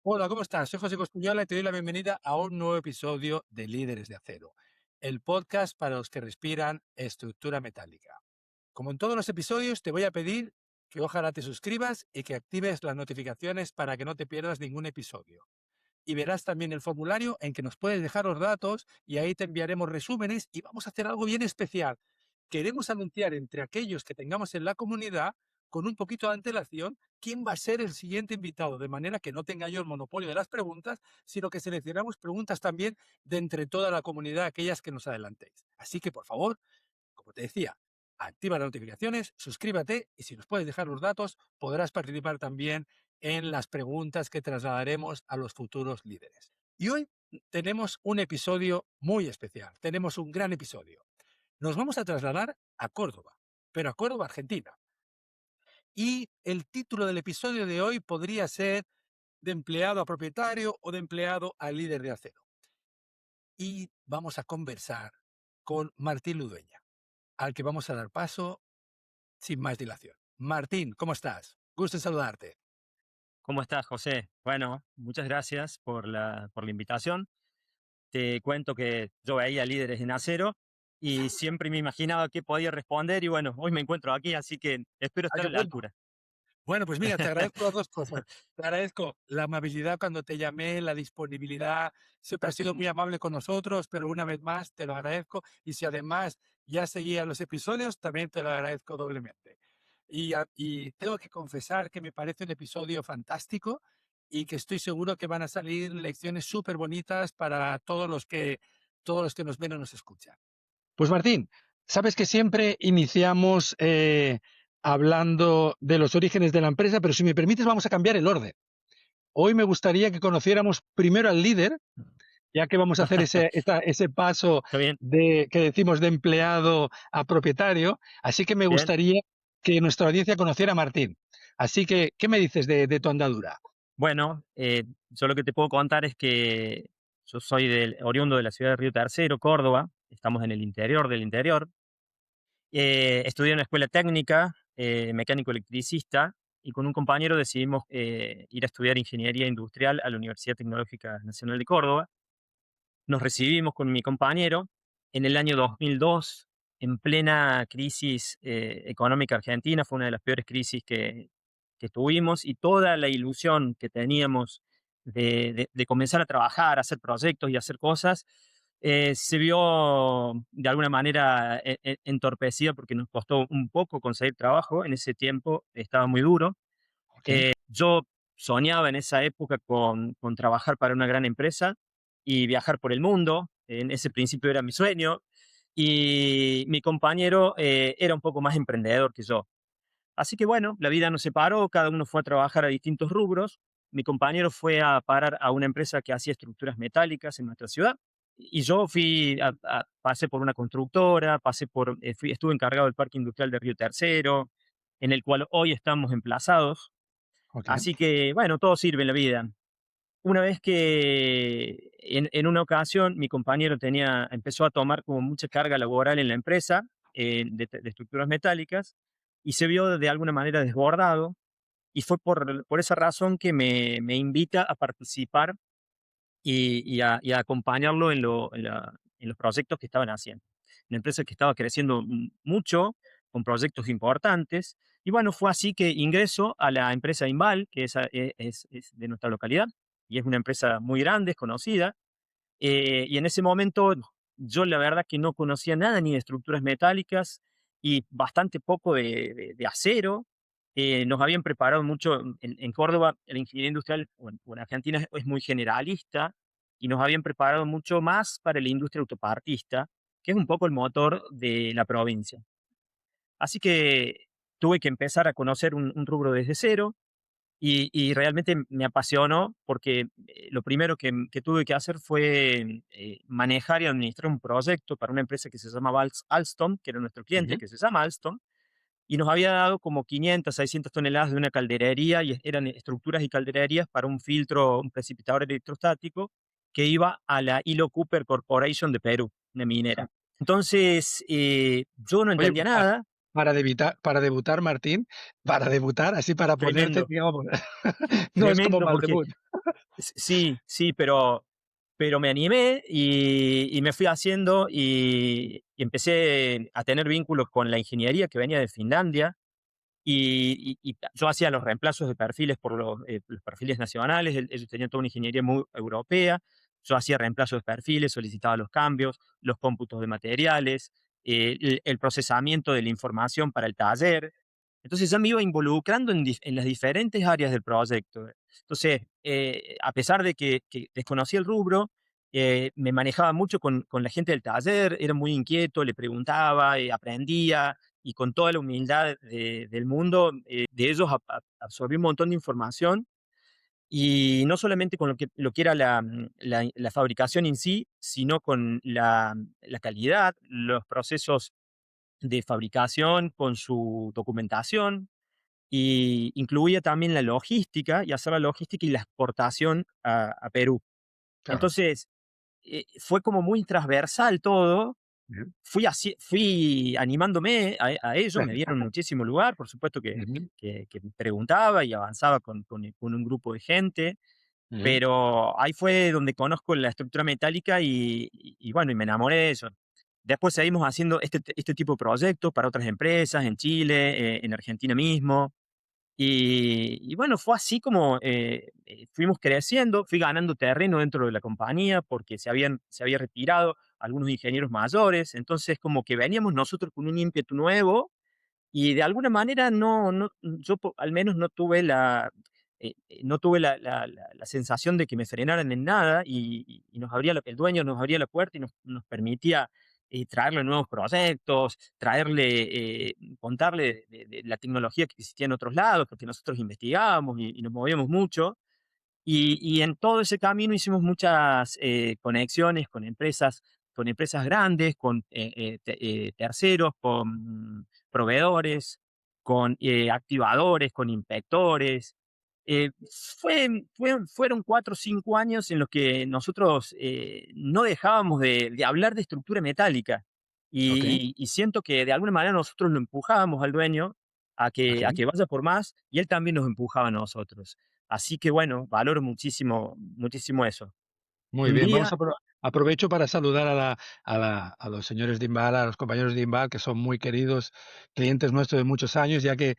Hola, ¿cómo estás? Soy José Coscuñola y te doy la bienvenida a un nuevo episodio de Líderes de Acero, el podcast para los que respiran estructura metálica. Como en todos los episodios, te voy a pedir que ojalá te suscribas y que actives las notificaciones para que no te pierdas ningún episodio. Y verás también el formulario en que nos puedes dejar los datos y ahí te enviaremos resúmenes y vamos a hacer algo bien especial. Queremos anunciar entre aquellos que tengamos en la comunidad, con un poquito de antelación, quién va a ser el siguiente invitado, de manera que no tenga yo el monopolio de las preguntas, sino que seleccionamos preguntas también de entre toda la comunidad, aquellas que nos adelantéis. Así que, por favor, como te decía, activa las notificaciones, suscríbete y si nos puedes dejar los datos, podrás participar también en las preguntas que trasladaremos a los futuros líderes. Y hoy tenemos un episodio muy especial, tenemos un gran episodio. Nos vamos a trasladar a Córdoba, pero a Córdoba, Argentina. Y el título del episodio de hoy podría ser de empleado a propietario o de empleado a líder de acero. Y vamos a conversar con Martín Ludueña, al que vamos a dar paso sin más dilación. Martín, ¿cómo estás? Gusto en saludarte. ¿Cómo estás, José? Bueno, muchas gracias por la invitación. Te cuento que yo veía líderes en acero y siempre me imaginaba que podía responder y bueno, hoy me encuentro aquí, así que espero Ah, estar qué a la bueno. altura. Bueno, pues mira, te agradezco las dos cosas. Te agradezco la amabilidad cuando te llamé, la disponibilidad. Siempre has sido muy amable con nosotros, pero una vez más te lo agradezco. Y si además ya seguías los episodios, también te lo agradezco doblemente. Y tengo que confesar que me parece un episodio fantástico y que estoy seguro que van a salir lecciones súper bonitas para todos los que nos ven o nos escuchan. Pues Martín, sabes que siempre iniciamos hablando de los orígenes de la empresa, pero si me permites vamos a cambiar el orden. Hoy me gustaría que conociéramos primero al líder, ya que vamos a hacer ese paso ¿Está bien? que decimos de empleado a propietario, así que me Bien. gustaría que nuestra audiencia conociera a Martín. Así que, ¿qué me dices de tu andadura? Bueno, yo lo que te puedo contar es que yo soy oriundo de la ciudad de Río Tercero, Córdoba. Estamos en el interior del interior. Estudié en una escuela técnica, mecánico electricista, y con un compañero decidimos ir a estudiar ingeniería industrial a la Universidad Tecnológica Nacional de Córdoba. Nos recibimos con mi compañero en el año 2002, en plena crisis económica argentina. Fue una de las peores crisis que tuvimos, y toda la ilusión que teníamos de comenzar a trabajar, a hacer proyectos y hacer cosas, se vio de alguna manera entorpecida porque nos costó un poco conseguir trabajo. En ese tiempo estaba muy duro. Okay. Yo soñaba en esa época con trabajar para una gran empresa y viajar por el mundo. En ese principio era mi sueño. Y mi compañero era un poco más emprendedor que yo. Así que bueno, la vida nos separó, cada uno fue a trabajar a distintos rubros. Mi compañero fue a parar a una empresa que hacía estructuras metálicas en nuestra ciudad. Y yo pasé por una constructora, estuve encargado del parque industrial de Río Tercero, en el cual hoy estamos emplazados. Okay. Así que, bueno, todo sirve en la vida. Una vez que en una ocasión mi compañero empezó a tomar como mucha carga laboral en la empresa, de estructuras metálicas, y se vio de alguna manera desbordado, y fue por esa razón que me invita a participar y a acompañarlo en los proyectos que estaban haciendo. Una empresa que estaba creciendo mucho, con proyectos importantes. Y bueno, fue así que ingreso a la empresa Inval, que es de nuestra localidad, y es una empresa muy grande, es conocida. Y en ese momento yo la verdad que no conocía nada ni de estructuras metálicas y bastante poco de acero. Nos habían preparado mucho en Córdoba. La ingeniería industrial, o en Argentina, es muy generalista, y nos habían preparado mucho más para la industria autopartista, que es un poco el motor de la provincia. Así que tuve que empezar a conocer un rubro desde cero, y realmente me apasionó porque lo primero que tuve que hacer fue manejar y administrar un proyecto para una empresa que se llamaba Alstom, que era nuestro cliente, Ujú. que se llama Alstom, y nos había dado como 500, 600 toneladas de una calderería, y eran estructuras y caldererías para un filtro, un precipitador electrostático que iba a la Hilo Cooper Corporation de Perú, una minera. Entonces, yo no Oye, entendía pues, nada. para debutar, Martín, para debutar, así para ponerte, Tremendo, digamos, no es como tremendo, mal porque debut. Sí, sí, pero me animé y me fui haciendo y empecé a tener vínculos con la ingeniería que venía de Finlandia. Y yo hacía los reemplazos de perfiles por los perfiles nacionales, ellos tenían toda una ingeniería muy europea, yo hacía reemplazos de perfiles, solicitaba los cambios, los cómputos de materiales, el procesamiento de la información para el taller. Entonces ya me iba involucrando en las diferentes áreas del proyecto. Entonces, a pesar de que desconocía el rubro, me manejaba mucho con la gente del taller, era muy inquieto, le preguntaba, aprendía, y con toda la humildad del mundo, de ellos absorbí un montón de información y no solamente con lo que era la fabricación en sí, sino con la calidad, los procesos de fabricación, con su documentación, y incluía también la logística y hacer la logística y la exportación a Perú. Claro. Entonces, fue como muy transversal todo. Ujú, Fui animándome a ello, me dieron muchísimo lugar, por supuesto ujú, que preguntaba y avanzaba con un grupo de gente, ujú. pero ahí fue donde conozco la estructura metálica y bueno, y me enamoré de eso. Después seguimos haciendo este tipo de proyectos para otras empresas en Chile, en Argentina mismo. Y bueno, fue así como, fuimos creciendo, fui ganando terreno dentro de la compañía porque se había retirado algunos ingenieros mayores, entonces como que veníamos nosotros con un ímpetu nuevo y de alguna manera yo al menos no tuve la sensación de que me frenaran en nada y el dueño nos abría la puerta y nos permitía traerle nuevos proyectos, contarle de la tecnología que existía en otros lados, porque nosotros investigábamos y nos movíamos mucho. Y en todo ese camino hicimos muchas conexiones con empresas grandes, con terceros, con proveedores, con activadores, con inspectores. Fueron 4 o 5 años en los que nosotros no dejábamos de hablar de estructura metálica. Ok, Y siento que de alguna manera nosotros lo empujábamos al dueño a ok. que vaya por más y él también nos empujaba a nosotros. Así que bueno, valoro muchísimo, muchísimo eso. Muy Un bien, día, aprovecho para saludar a los señores de Inval, a los compañeros de Inval, que son muy queridos clientes nuestros de muchos años, ya que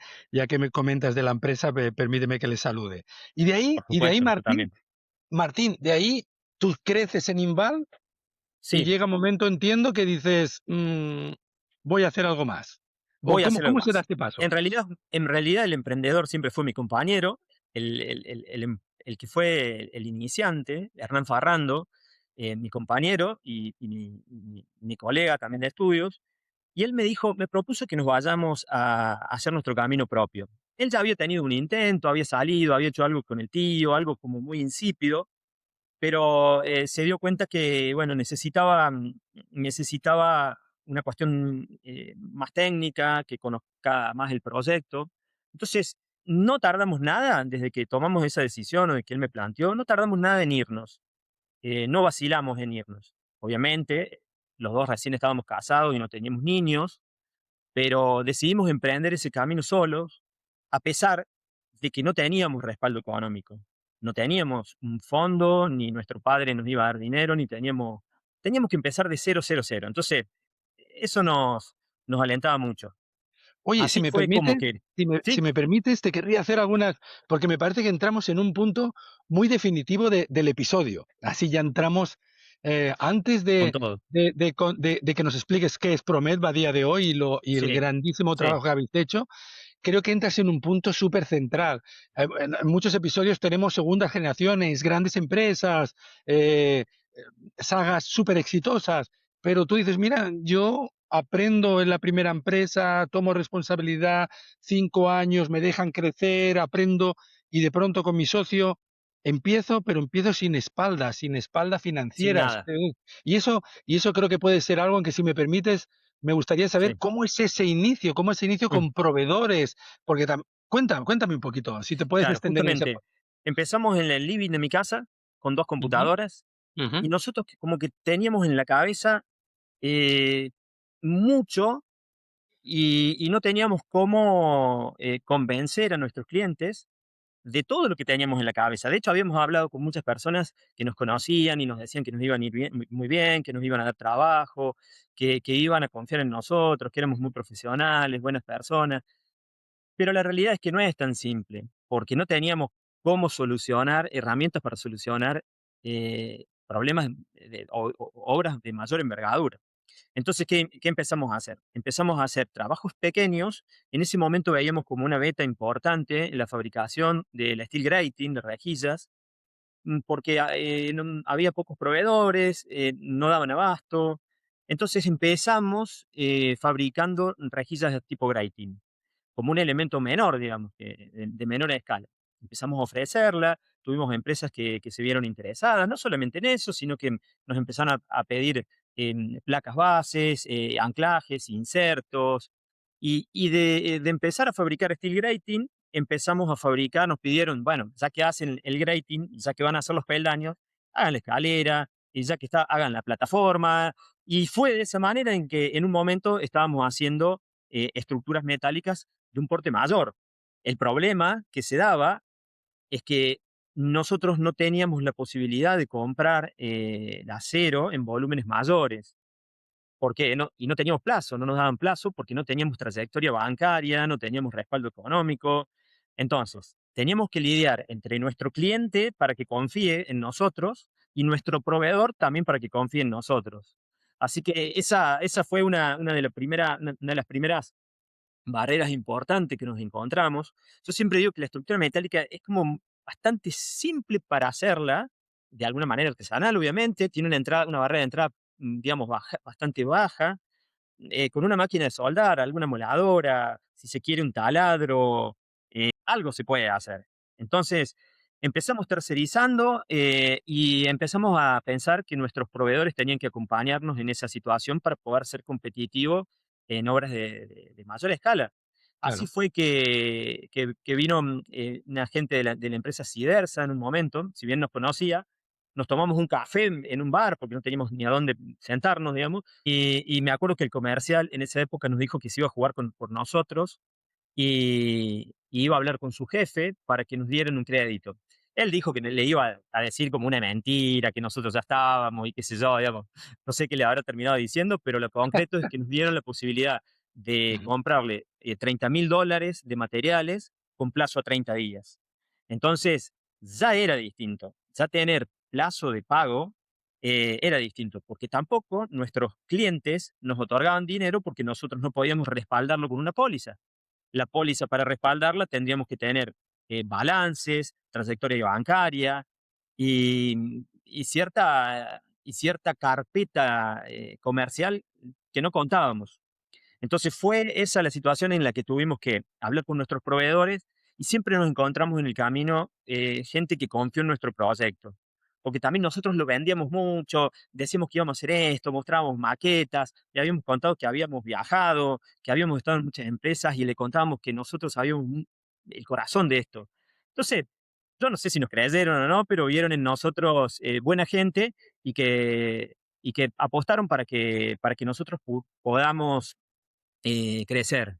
me comentas de la empresa, permíteme que les salude. por Y de ahí, supuesto, yo Martín, también. de ahí tú creces en Inval y Sí, llega un momento, entiendo, que dices, voy a hacer algo más. ¿O voy a cómo, hacer algo cómo se da más. este paso? En realidad el emprendedor siempre fue mi compañero, el que fue el iniciante, Hernán Farrando, mi compañero y mi colega también de estudios. Y él me propuso que nos vayamos a hacer nuestro camino propio. Él ya había tenido un intento, había salido, había hecho algo con el tío, algo como muy insípido, pero se dio cuenta que, bueno, necesitaba una cuestión más técnica, que conozca más el proyecto. Entonces, no tardamos nada desde que tomamos esa decisión o de que él me planteó, no tardamos nada en irnos, no vacilamos en irnos. Obviamente, los dos recién estábamos casados y no teníamos niños, pero decidimos emprender ese camino solos, a pesar de que no teníamos respaldo económico. No teníamos un fondo, ni nuestro padre nos iba a dar dinero, ni teníamos que empezar de cero, cero, cero. Entonces, eso nos alentaba mucho. Oye, si Así me fue como permites, que, si sí, me permites, te querría hacer algunas, porque me parece que entramos en un punto muy definitivo del episodio. Así ya entramos, antes con de, todo. de que nos expliques qué es Promedva a día de hoy y el Sí, grandísimo sí, trabajo que habéis hecho, creo que entras en un punto súper central. En muchos episodios tenemos segundas generaciones, grandes empresas, sagas súper exitosas, pero tú dices, mira, yo aprendo en la primera empresa, tomo responsabilidad, 5 años, me dejan crecer, aprendo y de pronto con mi socio empiezo, pero empiezo sin espalda sin financiera. nada. Y eso creo que puede ser algo en que, si me permites, me gustaría saber Sí. cómo es ese inicio Mm, con proveedores, porque cuéntame un poquito, si te puedes claro, extender en esa justamente. parte. Empezamos en el living de mi casa con dos Ujú, computadoras ujú. y nosotros como que teníamos en la cabeza eh, mucho y no teníamos cómo convencer a nuestros clientes de todo lo que teníamos en la cabeza. De hecho, habíamos hablado con muchas personas que nos conocían y nos decían que nos iban a ir bien, muy bien, que nos iban a dar trabajo, que iban a confiar en nosotros, que éramos muy profesionales, buenas personas. Pero la realidad es que no es tan simple, porque no teníamos cómo solucionar, herramientas para solucionar problemas o obras de mayor envergadura. Entonces, ¿qué empezamos a hacer? Empezamos a hacer trabajos pequeños. En ese momento veíamos como una beta importante la fabricación de la steel grating, de rejillas, porque había pocos proveedores, no daban abasto. Entonces empezamos fabricando rejillas de tipo grating como un elemento menor, digamos, de menor escala. Empezamos a ofrecerla, tuvimos empresas que se vieron interesadas, no solamente en eso, sino que nos empezaron a pedir placas bases, anclajes, insertos, de empezar a fabricar steel grating, empezamos a fabricar, nos pidieron, bueno, ya que hacen el grating, ya que van a hacer los peldaños, hagan la escalera, y ya que está, hagan la plataforma, y fue de esa manera en que en un momento estábamos haciendo estructuras metálicas de un porte mayor. El problema que se daba es que nosotros no teníamos la posibilidad de comprar el acero en volúmenes mayores. Porque no, y no teníamos plazo, no nos daban plazo porque no teníamos trayectoria bancaria, no teníamos respaldo económico. Entonces, teníamos que lidiar entre nuestro cliente para que confíe en nosotros y nuestro proveedor también para que confíe en nosotros. Así que esa fue una de las primeras barreras importantes que nos encontramos. Yo siempre digo que la estructura metálica es como bastante simple para hacerla, de alguna manera artesanal, obviamente, tiene una barrera de entrada, digamos, bastante baja, con una máquina de soldar, alguna moladora, si se quiere un taladro, algo se puede hacer. Entonces, empezamos tercerizando y empezamos a pensar que nuestros proveedores tenían que acompañarnos en esa situación para poder ser competitivos en obras de mayor escala. Así Claro. fue que vino una gente de la empresa Sidersa en un momento, si bien nos conocía, nos tomamos un café en un bar porque no teníamos ni a dónde sentarnos, digamos, y me acuerdo que el comercial en esa época nos dijo que se iba a jugar por nosotros y iba a hablar con su jefe para que nos dieran un crédito. Él dijo que le iba a decir como una mentira, que nosotros ya estábamos y qué sé yo, digamos. No sé qué le habrá terminado diciendo, pero lo concreto es que nos dieron la posibilidad de Ujú. comprarle $30.000 de materiales con plazo a 30 días. Entonces, ya era distinto. Ya tener plazo de pago era distinto, porque tampoco nuestros clientes nos otorgaban dinero porque nosotros no podíamos respaldarlo con una póliza. La póliza para respaldarla tendríamos que tener balances, trayectoria bancaria y cierta carpeta comercial que no contábamos. Entonces fue esa la situación en la que tuvimos que hablar con nuestros proveedores y siempre nos encontramos en el camino gente que confió en nuestro proyecto. Porque también nosotros lo vendíamos mucho, decíamos que íbamos a hacer esto, mostrábamos maquetas, le habíamos contado que habíamos viajado, que habíamos estado en muchas empresas y le contábamos que nosotros sabíamos el corazón de esto. Entonces, yo no sé si nos creyeron o no, pero vieron en nosotros buena gente y que apostaron para que nosotros podamos crecer.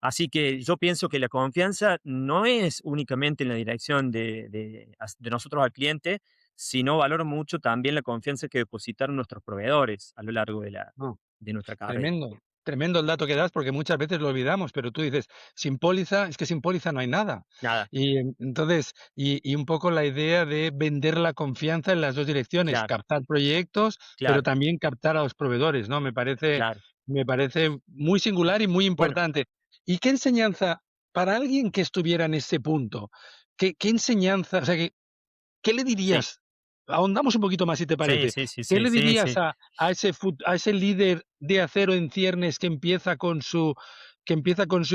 Así que yo pienso que la confianza no es únicamente en la dirección de nosotros al cliente, sino valoro mucho también la confianza que depositaron nuestros proveedores a lo largo No. de nuestra carrera. Tremendo, tremendo el dato que das, porque muchas veces lo olvidamos, pero tú dices, sin póliza, es que sin póliza no hay nada. Nada, Entonces, un poco la idea de vender la confianza en las 2 direcciones, claro, captar proyectos, pero claro, también captar a los proveedores, ¿no? claro. Me parece muy singular y muy Bueno, importante. ¿Y qué enseñanza para alguien que estuviera en ese punto? ¿Qué enseñanza? O sea, ¿qué le sí, dirías? Ahondamos un poquito más, si te sí, parece. sí, sí, ¿Qué sí, le sí, dirías sí, a ese líder de acero en ciernes que empieza con su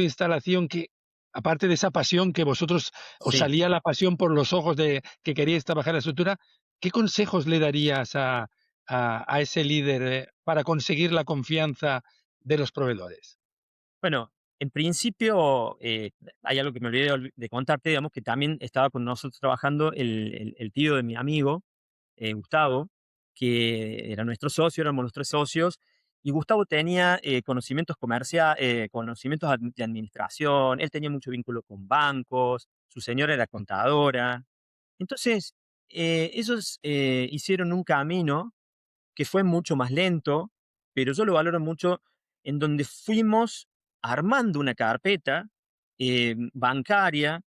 instalación, que aparte de esa pasión que vosotros os sí. salía la pasión por los ojos de que queríais trabajar la estructura, qué consejos le darías a ese líder, para conseguir la confianza de los proveedores? Bueno, en principio, hay algo que me olvidé de contarte, digamos, que también estaba con nosotros trabajando el tío de mi amigo, Gustavo, que era nuestro socio, éramos los tres socios, y Gustavo tenía conocimientos comerciales, conocimientos de administración, él tenía mucho vínculo con bancos, su señora era contadora. Entonces, ellos hicieron un camino que fue mucho más lento, pero yo lo valoro mucho, en donde fuimos armando una carpeta bancaria,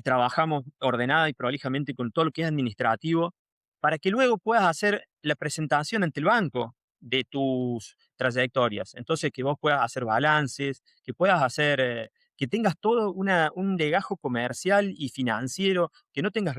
trabajamos ordenada y prolijamente con todo lo que es administrativo, para que luego puedas hacer la presentación ante el banco de tus trayectorias. Entonces, que vos puedas hacer balances, que puedas hacer, que tengas todo un legajo comercial y financiero, que no tengas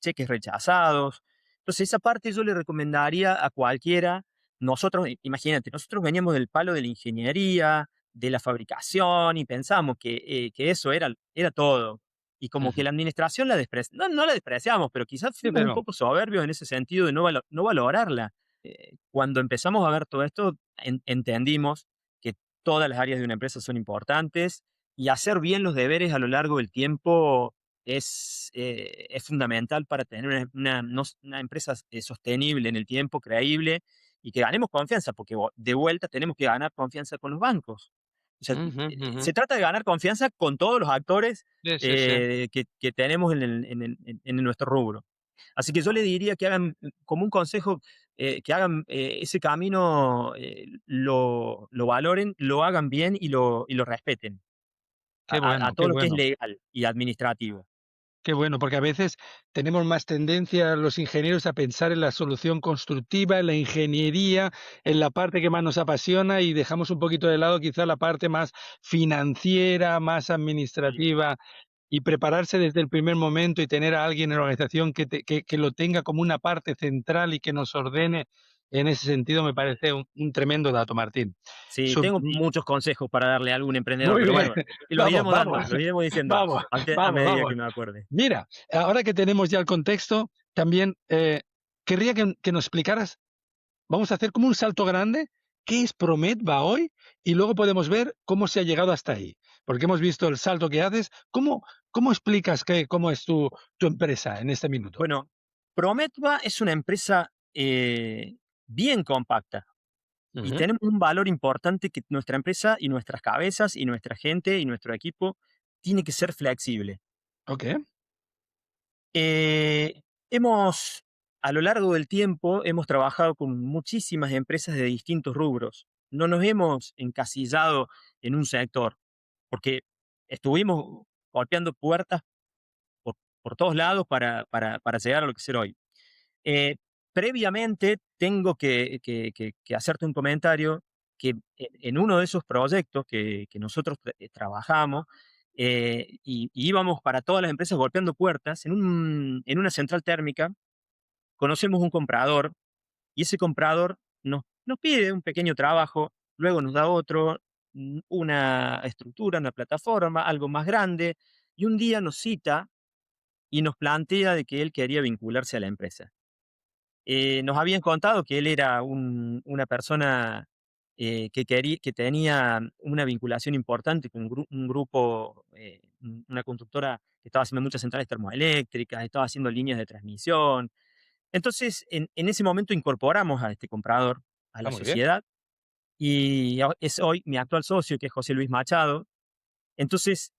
cheques rechazados. Entonces, esa parte yo le recomendaría a cualquiera. Nosotros, imagínate, nosotros veníamos del palo de la ingeniería, de la fabricación, y pensamos que eso era todo. Y como que Ujú. la administración no la despreciamos, pero quizás Sí, fuimos un pero poco soberbios en ese sentido de no valorarla. Cuando empezamos a ver todo esto, entendimos que todas las áreas de una empresa son importantes y hacer bien los deberes a lo largo del tiempo es fundamental para tener una empresa sostenible en el tiempo, creíble y que ganemos confianza, porque de vuelta tenemos que ganar confianza con los bancos. O sea, ujú, ujú. se trata de ganar confianza con todos los actores Sí, sí, sí. que tenemos en nuestro rubro. Así que yo le diría que hagan, como un consejo, que hagan ese camino, lo valoren, lo hagan bien y lo respeten Qué a bueno, qué todo lo que es bueno. legal y administrativo. Qué bueno, porque a veces tenemos más tendencia los ingenieros a pensar en la solución constructiva, en la ingeniería, en la parte que más nos apasiona y dejamos un poquito de lado quizá la parte más financiera, más Sí, administrativa y prepararse desde el primer momento y tener a alguien en la organización que lo tenga como una parte central y que nos ordene. En ese sentido me parece un tremendo dato, Martín. sí, Sub- tengo muchos consejos para darle a algún emprendedor, Muy pero bien, bueno, y los vamos, iremos vamos, dando, los iremos diciendo vamos, a vamos, medida vamos. que me acuerde. Mira, ahora que tenemos ya el contexto, también querría que nos explicaras, vamos a hacer como un salto grande, ¿qué es Prometba hoy? Y luego podemos ver cómo se ha llegado hasta ahí, porque hemos visto el salto que haces. ¿Cómo explicas cómo es tu empresa en este minuto? Bueno, Prometba es una empresa bien compacta y Ujú. tenemos un valor importante que nuestra empresa y nuestras cabezas y nuestra gente y nuestro equipo tiene que ser flexible. Ok, Eh, hemos, a lo largo del tiempo, hemos trabajado con muchísimas empresas de distintos rubros. No nos hemos encasillado en un sector, porque estuvimos golpeando puertas por, por todos lados para llegar a lo que ser hoy. Eh, previamente, tengo que hacerte un comentario que en uno de esos proyectos que nosotros trabajamos y íbamos para todas las empresas golpeando puertas, en una central térmica, conocemos un comprador y ese comprador nos pide un pequeño trabajo, luego nos da otro, una estructura, una plataforma, algo más grande, y un día nos cita y nos plantea de que él quería vincularse a la empresa. Nos habían contado que él era una persona que tenía una vinculación importante con un grupo, una constructora que estaba haciendo muchas centrales termoeléctricas, estaba haciendo líneas de transmisión. Entonces, en ese momento incorporamos a este comprador a ah, la muy bien. sociedad y es hoy mi actual socio, que es José Luis Machado. Entonces,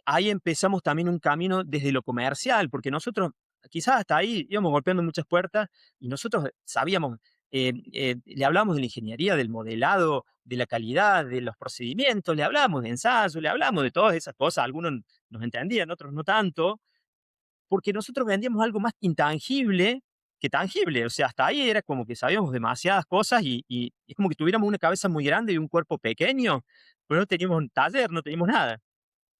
ahí empezamos también un camino desde lo comercial, porque nosotros quizás hasta ahí íbamos golpeando muchas puertas y nosotros sabíamos, le hablamos de la ingeniería, del modelado, de la calidad, de los procedimientos, le hablamos de ensayo, le hablamos de todas esas cosas, algunos nos entendían, otros no tanto, porque nosotros vendíamos algo más intangible que tangible, o sea, hasta ahí era como que sabíamos demasiadas cosas y es como que tuviéramos una cabeza muy grande y un cuerpo pequeño, pero no teníamos un taller, no teníamos nada.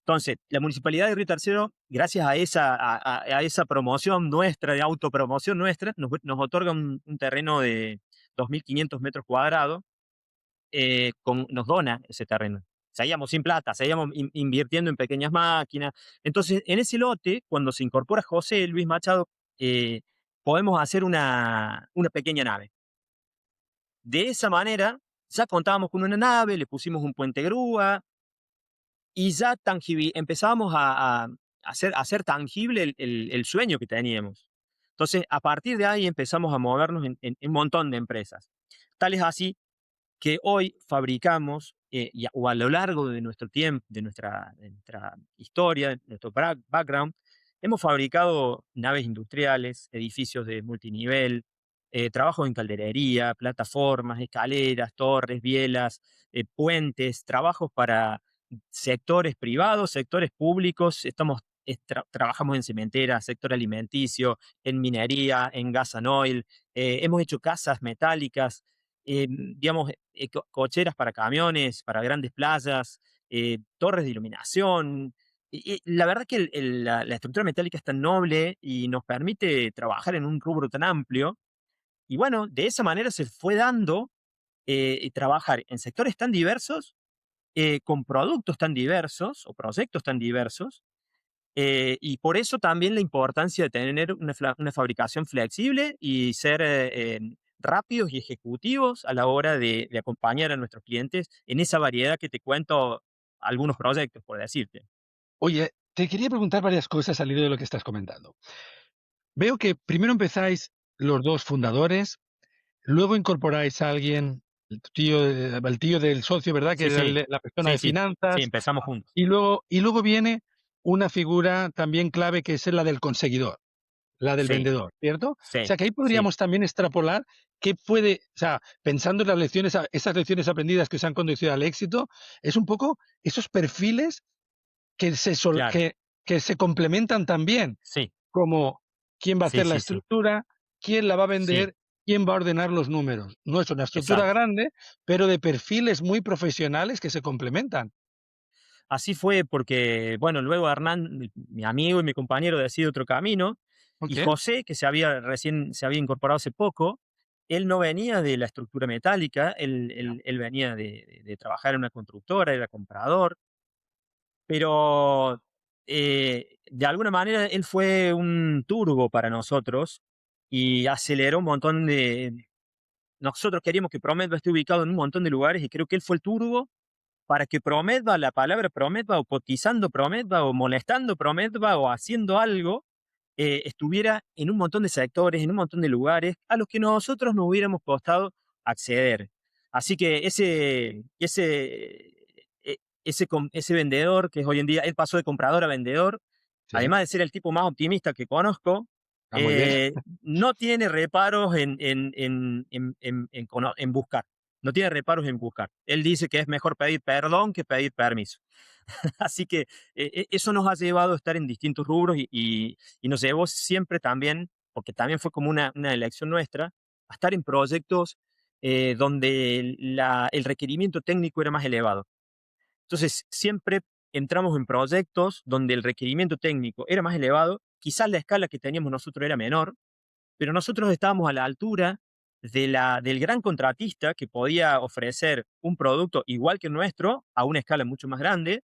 Entonces, la Municipalidad de Río Tercero, gracias a esa promoción nuestra, de autopromoción nuestra, nos otorga un terreno de 2.500 metros cuadrados, nos dona ese terreno. Seguíamos sin plata, seguíamos invirtiendo en pequeñas máquinas. Entonces, en ese lote, cuando se incorpora José Luis Machado, eh, podemos hacer una pequeña nave. De esa manera, ya contábamos con una nave, le pusimos un puente grúa, y ya empezábamos a hacer tangible el sueño que teníamos. Entonces, a partir de ahí empezamos a movernos en un montón de empresas. Tal es así que hoy fabricamos, o a lo largo de nuestro tiempo, de nuestra historia, de nuestro background, hemos fabricado naves industriales, edificios de multinivel, trabajos en calderería, plataformas, escaleras, torres, bielas, puentes, trabajos para sectores privados, sectores públicos. Trabajamos en cementeras, sector alimenticio, en minería, en gas and oil. Hemos hecho casas metálicas, digamos, cocheras para camiones, para grandes playas, torres de iluminación. Y la verdad que la estructura metálica es tan noble y nos permite trabajar en un rubro tan amplio. Y bueno, de esa manera se fue dando trabajar en sectores tan diversos, con productos tan diversos o proyectos tan diversos, y por eso también la importancia de tener una fabricación flexible y ser rápidos y ejecutivos a la hora de acompañar a nuestros clientes en esa variedad que te cuento, algunos proyectos, por decirte. Oye, te quería preguntar varias cosas al hilo de lo que estás comentando. Veo que primero empezáis los 2 fundadores, luego incorporáis a alguien, el tío del socio, ¿verdad? Que Sí, era sí, la persona sí, de sí, sí, finanzas, empezamos juntos. y luego viene una figura también clave, que es la del conseguidor, la del Sí, vendedor, ¿cierto? O sí, sea, que ahí sí, podríamos también extrapolar qué puede, o sea, pensando en las lecciones, esas lecciones aprendidas que os han conducido al éxito, es un poco esos perfiles que claro, que se complementan también, sí, como quién va a sí, hacer la sí, sí, estructura, quién la va a sí, vender, quién va a ordenar los números. No es una estructura exacto. grande, pero de perfiles muy profesionales que se complementan. Así fue porque, bueno, luego Hernán, mi amigo y mi compañero, decide otro camino, y Okey. José, que recién se había incorporado hace poco, él no venía de la estructura metálica, él venía de trabajar en una constructora, era comprador, pero de alguna manera él fue un turbo para nosotros y aceleró un montón de... Nosotros queríamos que Promedva esté ubicado en un montón de lugares y creo que él fue el turbo para que Promedva, la palabra Promedva, o cotizando Promedva, o molestando Promedva, o haciendo algo, estuviera en un montón de sectores, en un montón de lugares, a los que nosotros nos hubiéramos costado acceder. Así que ese vendedor, que es hoy en día, él pasó de comprador a vendedor, Sí. además de ser el tipo más optimista que conozco, Ah, muy bien. no tiene reparos en buscar. No tiene reparos en buscar. Él dice que es mejor pedir perdón que pedir permiso. Así que eso nos ha llevado a estar en distintos rubros y nos llevó siempre también, porque también fue como una elección nuestra, a estar en proyectos donde el requerimiento técnico era más elevado. Entonces, siempre entramos en proyectos donde el requerimiento técnico era más elevado, quizás la escala que teníamos nosotros era menor, pero nosotros estábamos a la altura del gran contratista que podía ofrecer un producto igual que el nuestro a una escala mucho más grande,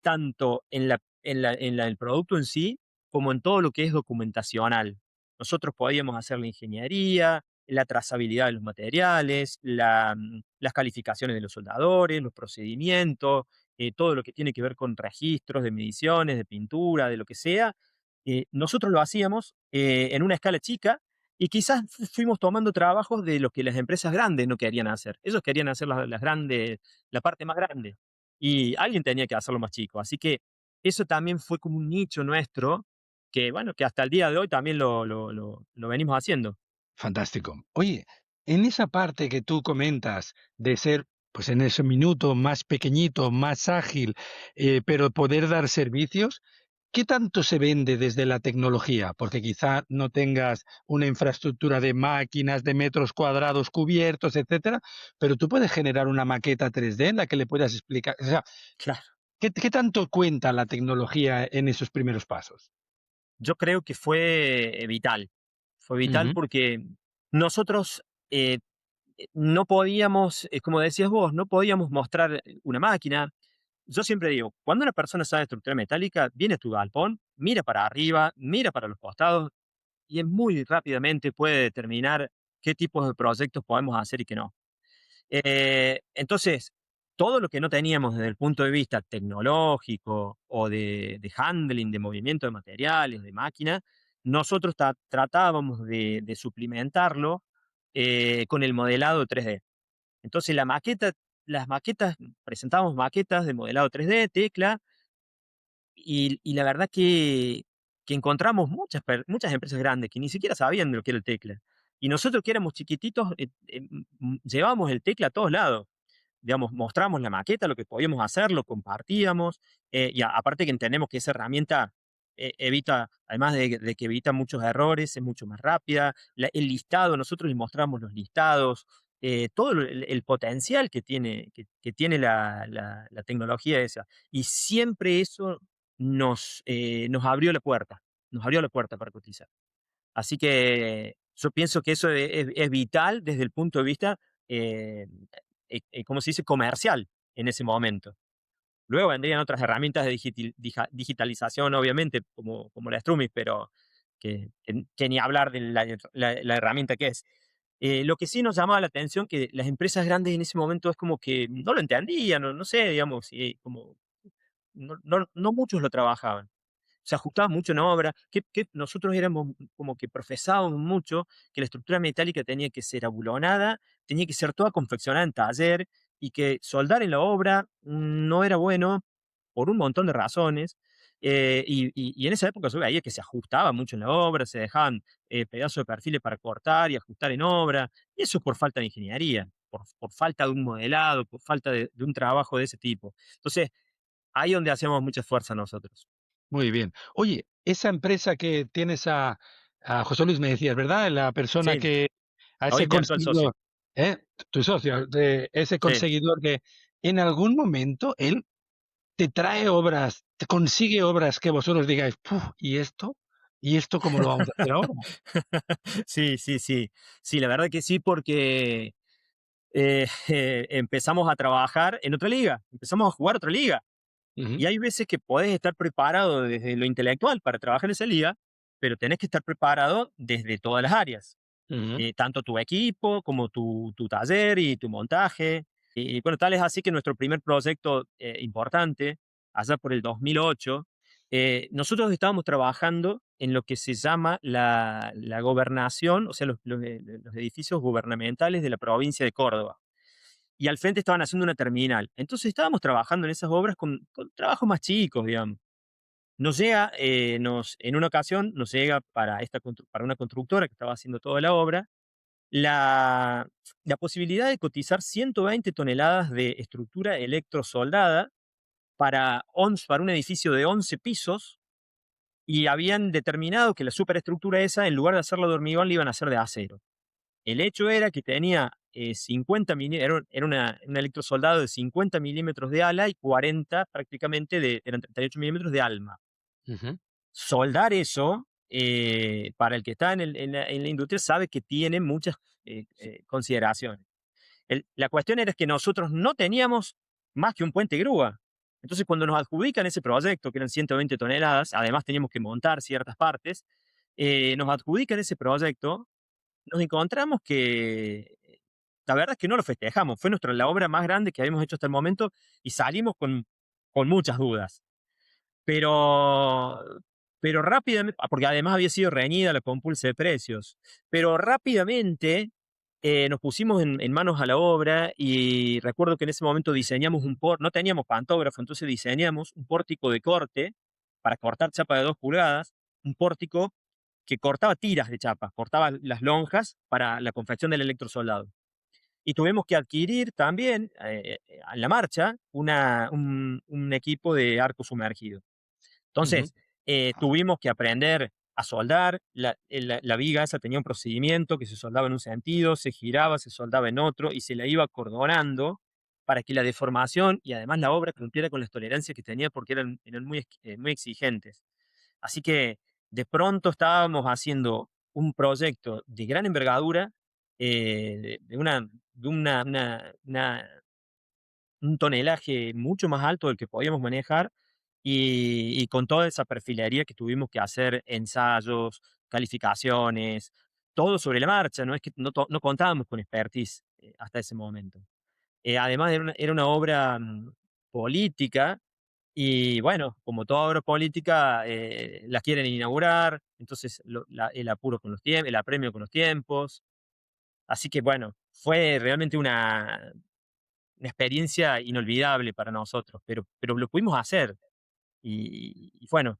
tanto el producto en sí como en todo lo que es documentacional. Nosotros podíamos hacer la ingeniería, la trazabilidad de los materiales, las calificaciones de los soldadores, los procedimientos, todo lo que tiene que ver con registros de mediciones, de pintura, de lo que sea. Nosotros lo hacíamos en una escala chica y quizás fuimos tomando trabajos de lo que las empresas grandes no querían hacer. Ellos querían hacer las grandes, la parte más grande. Y alguien tenía que hacerlo más chico. Así que eso también fue como un nicho nuestro que, bueno, que hasta el día de hoy también lo venimos haciendo. Fantástico. Oye, en esa parte que tú comentas de ser, pues en ese minuto más pequeñito, más ágil, pero poder dar servicios, ¿qué tanto se vende desde la tecnología? Porque quizá no tengas una infraestructura de máquinas, de metros cuadrados cubiertos, etcétera, pero tú puedes generar una maqueta 3D en la que le puedas explicar, o sea, Claro. ¿qué tanto cuenta la tecnología en esos primeros pasos? Yo creo que fue vital. Fue vital Ujú. porque nosotros no podíamos, como decías vos, no podíamos mostrar una máquina. Yo siempre digo, cuando una persona sabe estructura metálica, viene a tu galpón, mira para arriba, mira para los costados y muy rápidamente puede determinar qué tipos de proyectos podemos hacer y qué no. Entonces, todo lo que no teníamos desde el punto de vista tecnológico o de handling, de movimiento de materiales, de máquina, nosotros tratábamos de suplementarlo con el modelado 3D. Entonces las maquetas, presentábamos maquetas de modelado 3D, Tecla, y la verdad que encontramos muchas empresas grandes que ni siquiera sabían de lo que era el Tecla. Y nosotros que éramos chiquititos, llevábamos el Tecla a todos lados. Digamos, mostramos la maqueta, lo que podíamos hacer, lo compartíamos, y aparte que entendemos que esa herramienta evita, además de que evita muchos errores, es mucho más rápida. El listado, nosotros les mostramos los listados, todo el potencial que tiene la tecnología esa. Y siempre eso nos abrió la puerta, nos abrió la puerta para cotizar. Así que yo pienso que eso es vital desde el punto de vista, eh, ¿cómo se dice?, comercial en ese momento. Luego vendrían otras herramientas de digitalización, obviamente, como la Strumis, pero que ni hablar de la herramienta que es. Lo que sí nos llamaba la atención que las empresas grandes en ese momento es como que no lo entendían, no sé, digamos, como no muchos lo trabajaban. Se ajustaba mucho en obra, que nosotros éramos como que profesábamos mucho que la estructura metálica tenía que ser abulonada, tenía que ser toda confeccionada en taller, y que soldar en la obra no era bueno por un montón de razones. Y en esa época yo veía que se ajustaba mucho en la obra, se dejaban pedazos de perfiles para cortar y ajustar en obra, y eso por falta de ingeniería, por falta de un modelado, por falta de un trabajo de ese tipo. Entonces, ahí es donde hacemos mucha fuerza nosotros. Muy bien. Oye, esa empresa que tienes a José Luis, me decías, ¿verdad? La persona Sí, que, a hoy ese es mi actual socio. conseguidor, ¿eh? Tu socio, de ese Sí. conseguidor que en algún momento él te trae obras, te consigue obras que vosotros digáis, "Puf, ¿y esto? ¿Y esto cómo lo vamos a hacer ahora?" Sí, sí, sí. Sí, la verdad que sí, porque, empezamos a trabajar en otra liga, empezamos a jugar otra liga. Ujú, Y hay veces que podés estar preparado desde lo intelectual para trabajar en esa liga, pero tenés que estar preparado desde todas las áreas. ujú, Tanto tu equipo como tu taller y tu montaje. Y bueno, tal es así que nuestro primer proyecto importante, allá por el 2008, nosotros estábamos trabajando en lo que se llama la gobernación, o sea, los edificios gubernamentales de la provincia de Córdoba. Y al frente estaban haciendo una terminal. Entonces estábamos trabajando en esas obras con trabajos más chicos, digamos. En una ocasión, nos llega para una constructora que estaba haciendo toda la obra, la, la posibilidad de cotizar 120 toneladas de estructura electrosoldada para un edificio de 11 pisos, y habían determinado que la superestructura esa, en lugar de hacerla de hormigón, la iban a hacer de acero. El hecho era que tenía 50 un electrosoldado de 50 milímetros de ala y 40 prácticamente eran 38 milímetros de alma. ujú. Soldar eso, para el que está en la industria, sabe que tiene muchas consideraciones. La cuestión era que nosotros no teníamos más que un puente grúa. Entonces, cuando nos adjudican ese proyecto, que eran 120 toneladas, además teníamos que montar ciertas partes, nos adjudican ese proyecto, nos encontramos que la verdad es que no lo festejamos. Fue la obra más grande que habíamos hecho hasta el momento, y salimos con muchas dudas. Pero, pero rápidamente, porque además había sido reñida la compulsa de precios, pero rápidamente nos pusimos en manos a la obra, y recuerdo que en ese momento diseñamos no teníamos pantógrafo, entonces diseñamos un pórtico de corte para cortar chapa de 2 pulgadas, un pórtico que cortaba tiras de chapa, cortaba las lonjas para la confección del electrosoldado. Y tuvimos que adquirir también, a la marcha, un equipo de arco sumergido. Ujú, Entonces, tuvimos que aprender a soldar. La viga esa tenía un procedimiento que se soldaba en un sentido, se giraba, se soldaba en otro, y se la iba acordonando para que la deformación y además la obra cumpliera con las tolerancias que tenía, porque eran muy exigentes. Así que de pronto estábamos haciendo un proyecto de gran envergadura, de un tonelaje mucho más alto del que podíamos manejar, y con toda esa perfilería que tuvimos que hacer, ensayos, calificaciones, todo sobre la marcha, no es que no contábamos con expertise hasta ese momento. Además era una obra política, y bueno, como toda obra política, la quieren inaugurar, entonces el apuro con los tiempos, el apremio con los tiempos. Así que bueno, fue realmente una experiencia inolvidable para nosotros, pero lo pudimos hacer. Y bueno,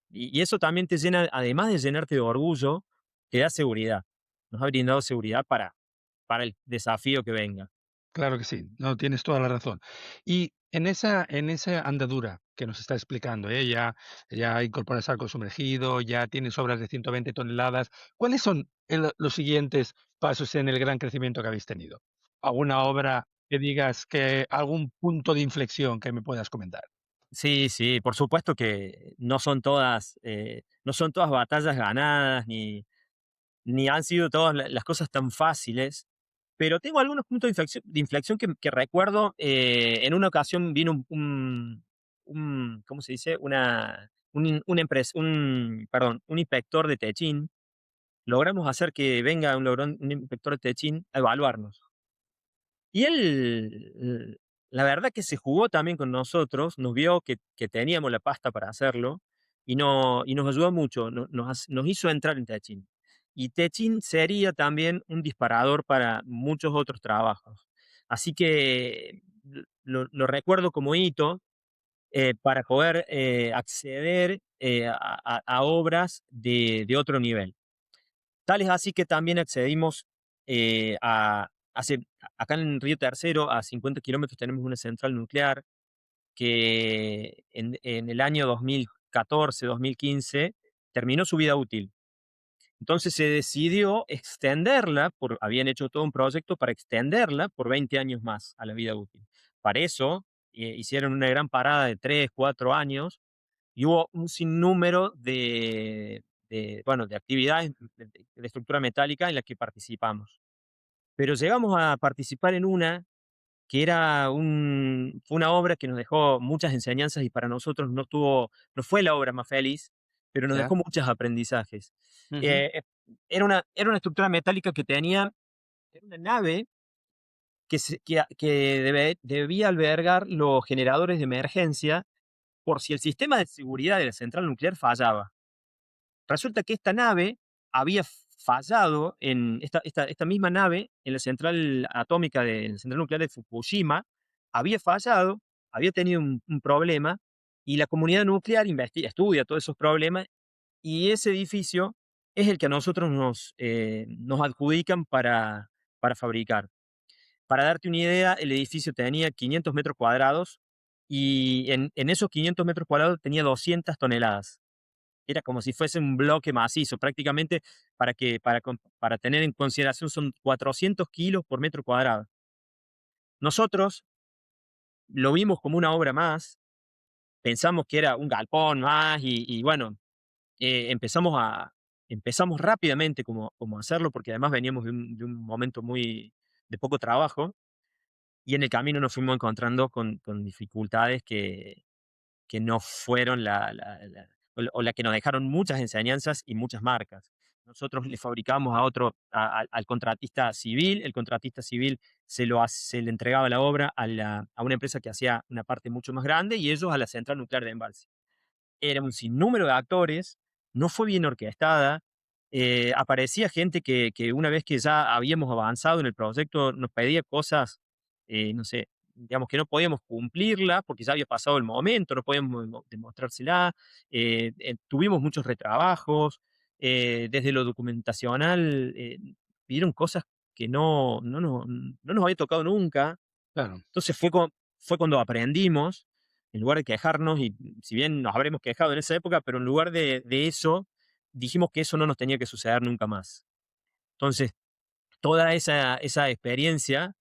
y eso también te llena, además de llenarte de orgullo, te da seguridad. Nos ha brindado seguridad para el desafío que venga. Claro que sí, no, tienes toda la razón. Y en esa andadura que nos está explicando, ya incorporas algo sumergido, ya tienes obras de 120 toneladas, ¿cuáles son los siguientes pasos en el gran crecimiento que habéis tenido? ¿Alguna obra que digas que algún punto de inflexión que me puedas comentar? Sí, sí, por supuesto que no son todas batallas ganadas, ni han sido todas las cosas tan fáciles, pero tengo algunos puntos de inflexión que recuerdo. En una ocasión vino ¿cómo se dice? Un inspector de Techín. Logramos hacer que venga un inspector de Techín a evaluarnos. Y él, la verdad que se jugó también con nosotros, nos vio que teníamos la pasta para hacerlo y nos ayudó mucho, nos hizo entrar en Techin. Y Techin sería también un disparador para muchos otros trabajos. Así que lo recuerdo como hito para poder acceder a obras de otro nivel. Tal es así que también accedimos acá en Río Tercero, a 50 kilómetros, tenemos una central nuclear que en el año 2014, 2015 terminó su vida útil. Entonces se decidió extenderla, habían hecho todo un proyecto para extenderla por 20 años más a la vida útil. Para eso hicieron una gran parada de 3, 4 años y hubo un sinnúmero bueno, de actividades de estructura metálica en las que participamos. Pero llegamos a participar en una que fue una obra que nos dejó muchas enseñanzas y para nosotros no fue la obra más feliz, pero nos ¿Ya? dejó muchos aprendizajes. Ujú. Eh, eh, era una estructura metálica era una nave que debía albergar los generadores de emergencia por si el sistema de seguridad de la central nuclear fallaba. Resulta que esta nave había fallado esta misma nave en la central atómica de la central nuclear de Fukushima, había fallado, había tenido un problema, y la comunidad nuclear estudia todos esos problemas, y ese edificio es el que a nosotros nos adjudican para fabricar. Para darte una idea, el edificio tenía 500 metros cuadrados y en esos 500 metros cuadrados tenía 200 toneladas. Era como si fuese un bloque macizo, prácticamente para tener en consideración son 400 kilos por metro cuadrado. Nosotros lo vimos como una obra más, pensamos que era un galpón más y bueno, empezamos rápidamente como a hacerlo, porque además veníamos de un momento muy de poco trabajo, y en el camino nos fuimos encontrando con dificultades que no fueron o la que nos dejaron muchas enseñanzas y muchas marcas. Nosotros le fabricamos al contratista civil, el contratista civil se le entregaba la obra a una empresa que hacía una parte mucho más grande y ellos a la central nuclear de Embalse. Era un sinnúmero de actores, no fue bien orquestada. Aparecía gente que una vez que ya habíamos avanzado en el proyecto nos pedía cosas, no sé, digamos que no podíamos cumplirla porque ya había pasado el momento, no podíamos demostrársela. Tuvimos muchos retrabajos. Desde lo documentacional pidieron cosas que no nos había tocado nunca. Claro. Entonces fue cuando aprendimos, en lugar de quejarnos, y si bien nos habremos quejado en esa época, pero en lugar de eso, dijimos que eso no nos tenía que suceder nunca más. Entonces, toda esa experiencia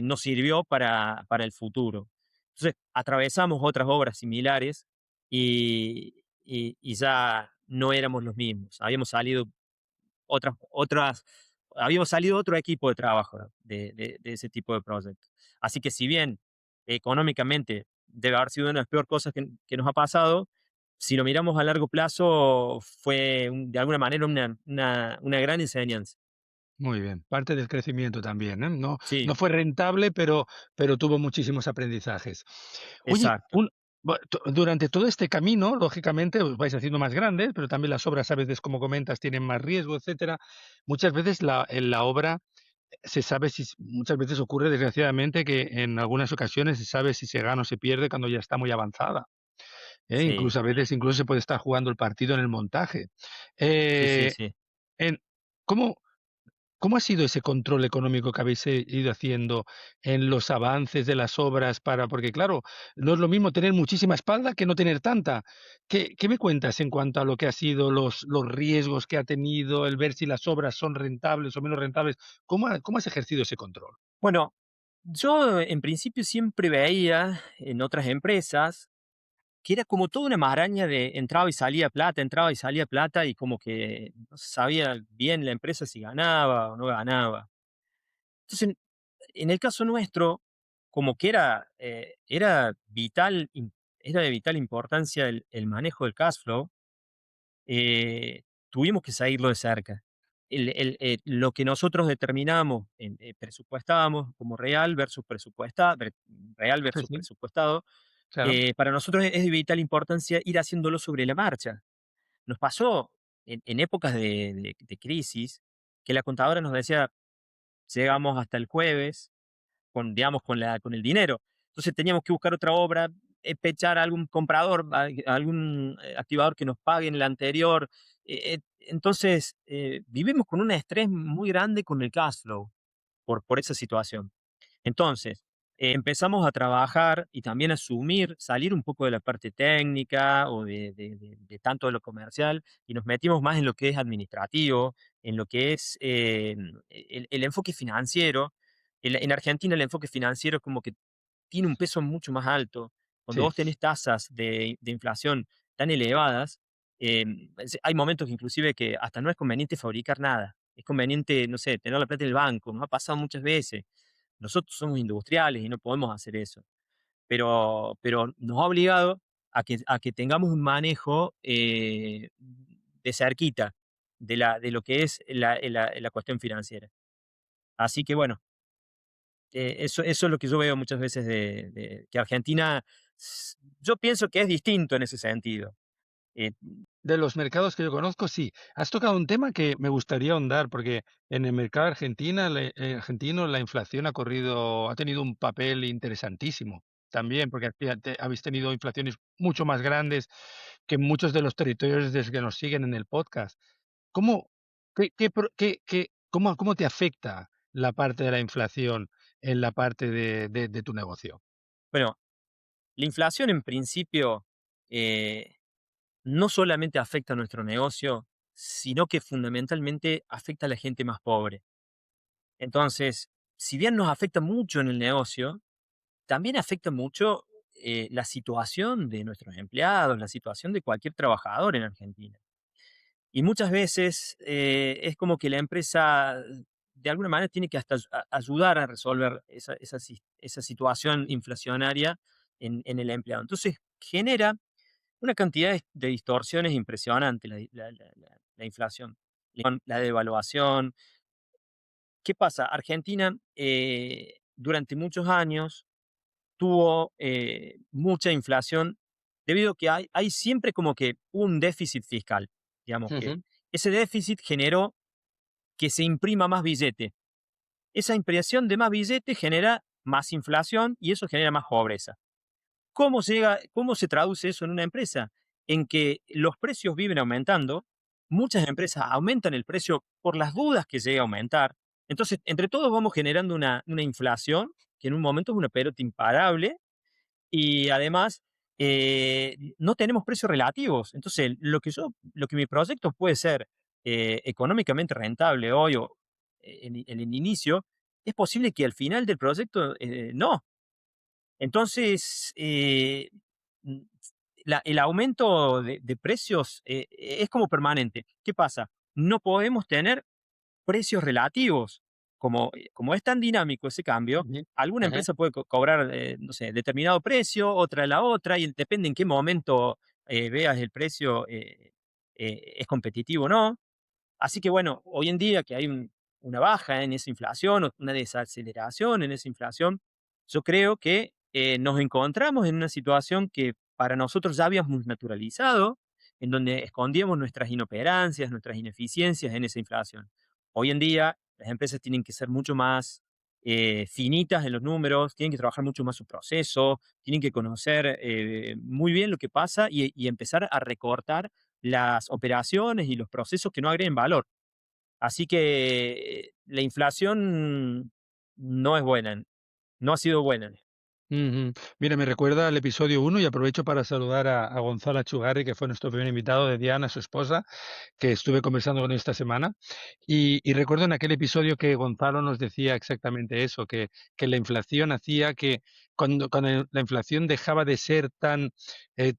nos sirvió para el futuro. Entonces, atravesamos otras obras similares y ya no éramos los mismos. Habíamos salido otro equipo de trabajo de ese tipo de proyectos. Así que si bien económicamente debe haber sido una de las peores cosas que nos ha pasado, si lo miramos a largo plazo fue de alguna manera una gran enseñanza. Muy bien, parte del crecimiento también, ¿eh? No, Sí, no fue rentable, pero tuvo muchísimos aprendizajes. Oye, exacto. durante todo este camino, lógicamente, os vais haciendo más grandes, pero también las obras, a veces, como comentas, tienen más riesgo, etcétera. Muchas veces la obra se sabe si muchas veces ocurre, desgraciadamente, que en algunas ocasiones se sabe si se gana o se pierde cuando ya está muy avanzada, ¿eh? Sí, Incluso a veces incluso se puede estar jugando el partido en el montaje. sí, sí, Eh, sí. en ¿cómo ¿Cómo ha sido ese control económico que habéis, ido haciendo en los avances de las obras porque claro, no es lo mismo tener muchísima espalda que no tener tanta? ¿Qué me cuentas en cuanto a lo que ha sido los riesgos que ha tenido, el ver si las obras son rentables o menos rentables? ¿Cómo has ejercido ese control? Bueno, yo en principio siempre veía en otras empresas que era como toda una maraña de entraba y salía plata y como que no se sabía bien la empresa si ganaba o no ganaba. Entonces, en el caso nuestro, como que era de vital importancia el manejo del cash flow, tuvimos que seguirlo de cerca. Lo que nosotros determinamos, presupuestábamos como real Sí, versus sí, presupuestado, claro. para nosotros es de vital importancia ir haciéndolo sobre la marcha. Nos pasó en épocas de crisis que la contadora nos decía, llegamos hasta el jueves digamos, con el dinero. Entonces teníamos que buscar otra obra, pechar a algún comprador, a algún activador que nos pague en el anterior. Entonces, vivimos con un estrés muy grande con el cash flow por esa situación. Entonces, empezamos a trabajar y también a asumir, salir un poco de la parte técnica o de tanto de lo comercial y nos metimos más en lo que es administrativo, en lo que es el enfoque financiero. En Argentina el enfoque financiero como que tiene un peso mucho más alto. Cuando Sí, vos tenés tasas de inflación tan elevadas, hay momentos que inclusive que hasta no es conveniente fabricar nada. Es conveniente, no sé, tener la plata en el banco. Nos ha pasado muchas veces. Nosotros somos industriales y no podemos hacer eso. Pero nos ha obligado a que tengamos un manejo de cerquita de lo que es la cuestión financiera. Así que bueno, eso es lo que yo veo muchas veces que Argentina, yo pienso que es distinto en ese sentido. Eh, de los mercados que yo conozco, sí. Has tocado un tema que me gustaría ahondar, porque en el mercado argentino la inflación ha tenido un papel interesantísimo también, porque habéis tenido inflaciones mucho más grandes que en muchos de los territorios desde que nos siguen en el podcast. ¿Cómo, cómo te afecta la parte de la inflación en la parte de tu negocio? bueno, la inflación en principio no solamente afecta a nuestro negocio, sino que fundamentalmente afecta a la gente más pobre. Entonces, si bien nos afecta mucho en el negocio, también afecta mucho la situación de nuestros empleados, la situación de cualquier trabajador en Argentina. Y muchas veces es como que la empresa de alguna manera tiene que hasta ayudar a resolver esa situación inflacionaria en el empleado. Entonces genera una cantidad de distorsiones impresionantes la inflación, la devaluación. ¿Qué pasa? Argentina durante muchos años tuvo mucha inflación debido a que hay siempre como que un déficit fiscal, digamos que Ujú. ese déficit generó que se imprima más billete. Esa impresión de más billete genera más inflación y eso genera más pobreza. ¿Cómo se traduce eso en una empresa? En que los precios viven aumentando, muchas empresas aumentan el precio por las dudas que llegue a aumentar. Entonces, entre todos vamos generando una inflación que en un momento es una pelota imparable y además no tenemos precios relativos. Entonces, lo que mi proyecto puede ser económicamente rentable hoy o en el inicio, es posible que al final del proyecto no. Entonces, mm, el aumento de precios es como permanente. ¿Qué pasa? No podemos tener precios relativos. Como es tan dinámico ese cambio, Ujú, alguna ujú. empresa puede cobrar, no sé, determinado precio, otra la otra, y depende en qué momento veas el precio, es competitivo o no. Así que bueno, hoy en día que hay una baja en esa inflación, o una desaceleración en esa inflación, yo creo que nos encontramos en una situación que para nosotros ya habíamos naturalizado, en donde escondíamos nuestras inoperancias, nuestras ineficiencias en esa inflación. Hoy en día Las empresas tienen que ser mucho más finitas en los números, tienen que trabajar mucho más su proceso, tienen que conocer muy bien lo que pasa y empezar a recortar las operaciones y los procesos que no agreguen valor. Así que la inflación no es buena, no ha sido buena. Ujú. Mira, me recuerda al episodio uno y aprovecho para saludar a Gonzalo Chugarri, que fue nuestro primer invitado, de Diana, su esposa, que estuve conversando con él esta semana. Y recuerdo en aquel episodio que Gonzalo nos decía exactamente eso, que la inflación hacía que cuando la inflación dejaba de ser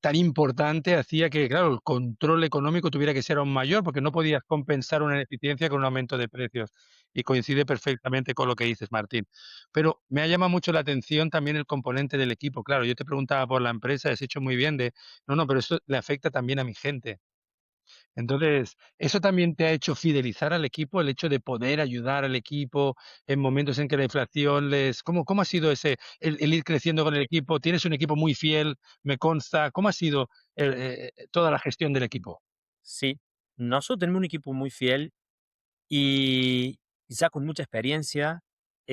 tan importante, hacía que, claro, el control económico tuviera que ser aún mayor, porque no podías compensar una ineficiencia con un aumento de precios. Y coincide perfectamente con lo que dices, Martín. Pero me ha llamado mucho la atención también el componente del equipo. Claro, yo te preguntaba por la empresa, has hecho muy bien no, no, pero esto le afecta también a mi gente. Entonces, ¿eso también te ha hecho fidelizar al equipo, el hecho de poder ayudar al equipo en momentos en que la inflación ¿cómo ha sido el ir creciendo con el equipo? ¿Tienes un equipo muy fiel? Me consta. ¿Cómo ha sido toda la gestión del equipo? Sí, nosotros tenemos un equipo muy fiel y ya con mucha experiencia,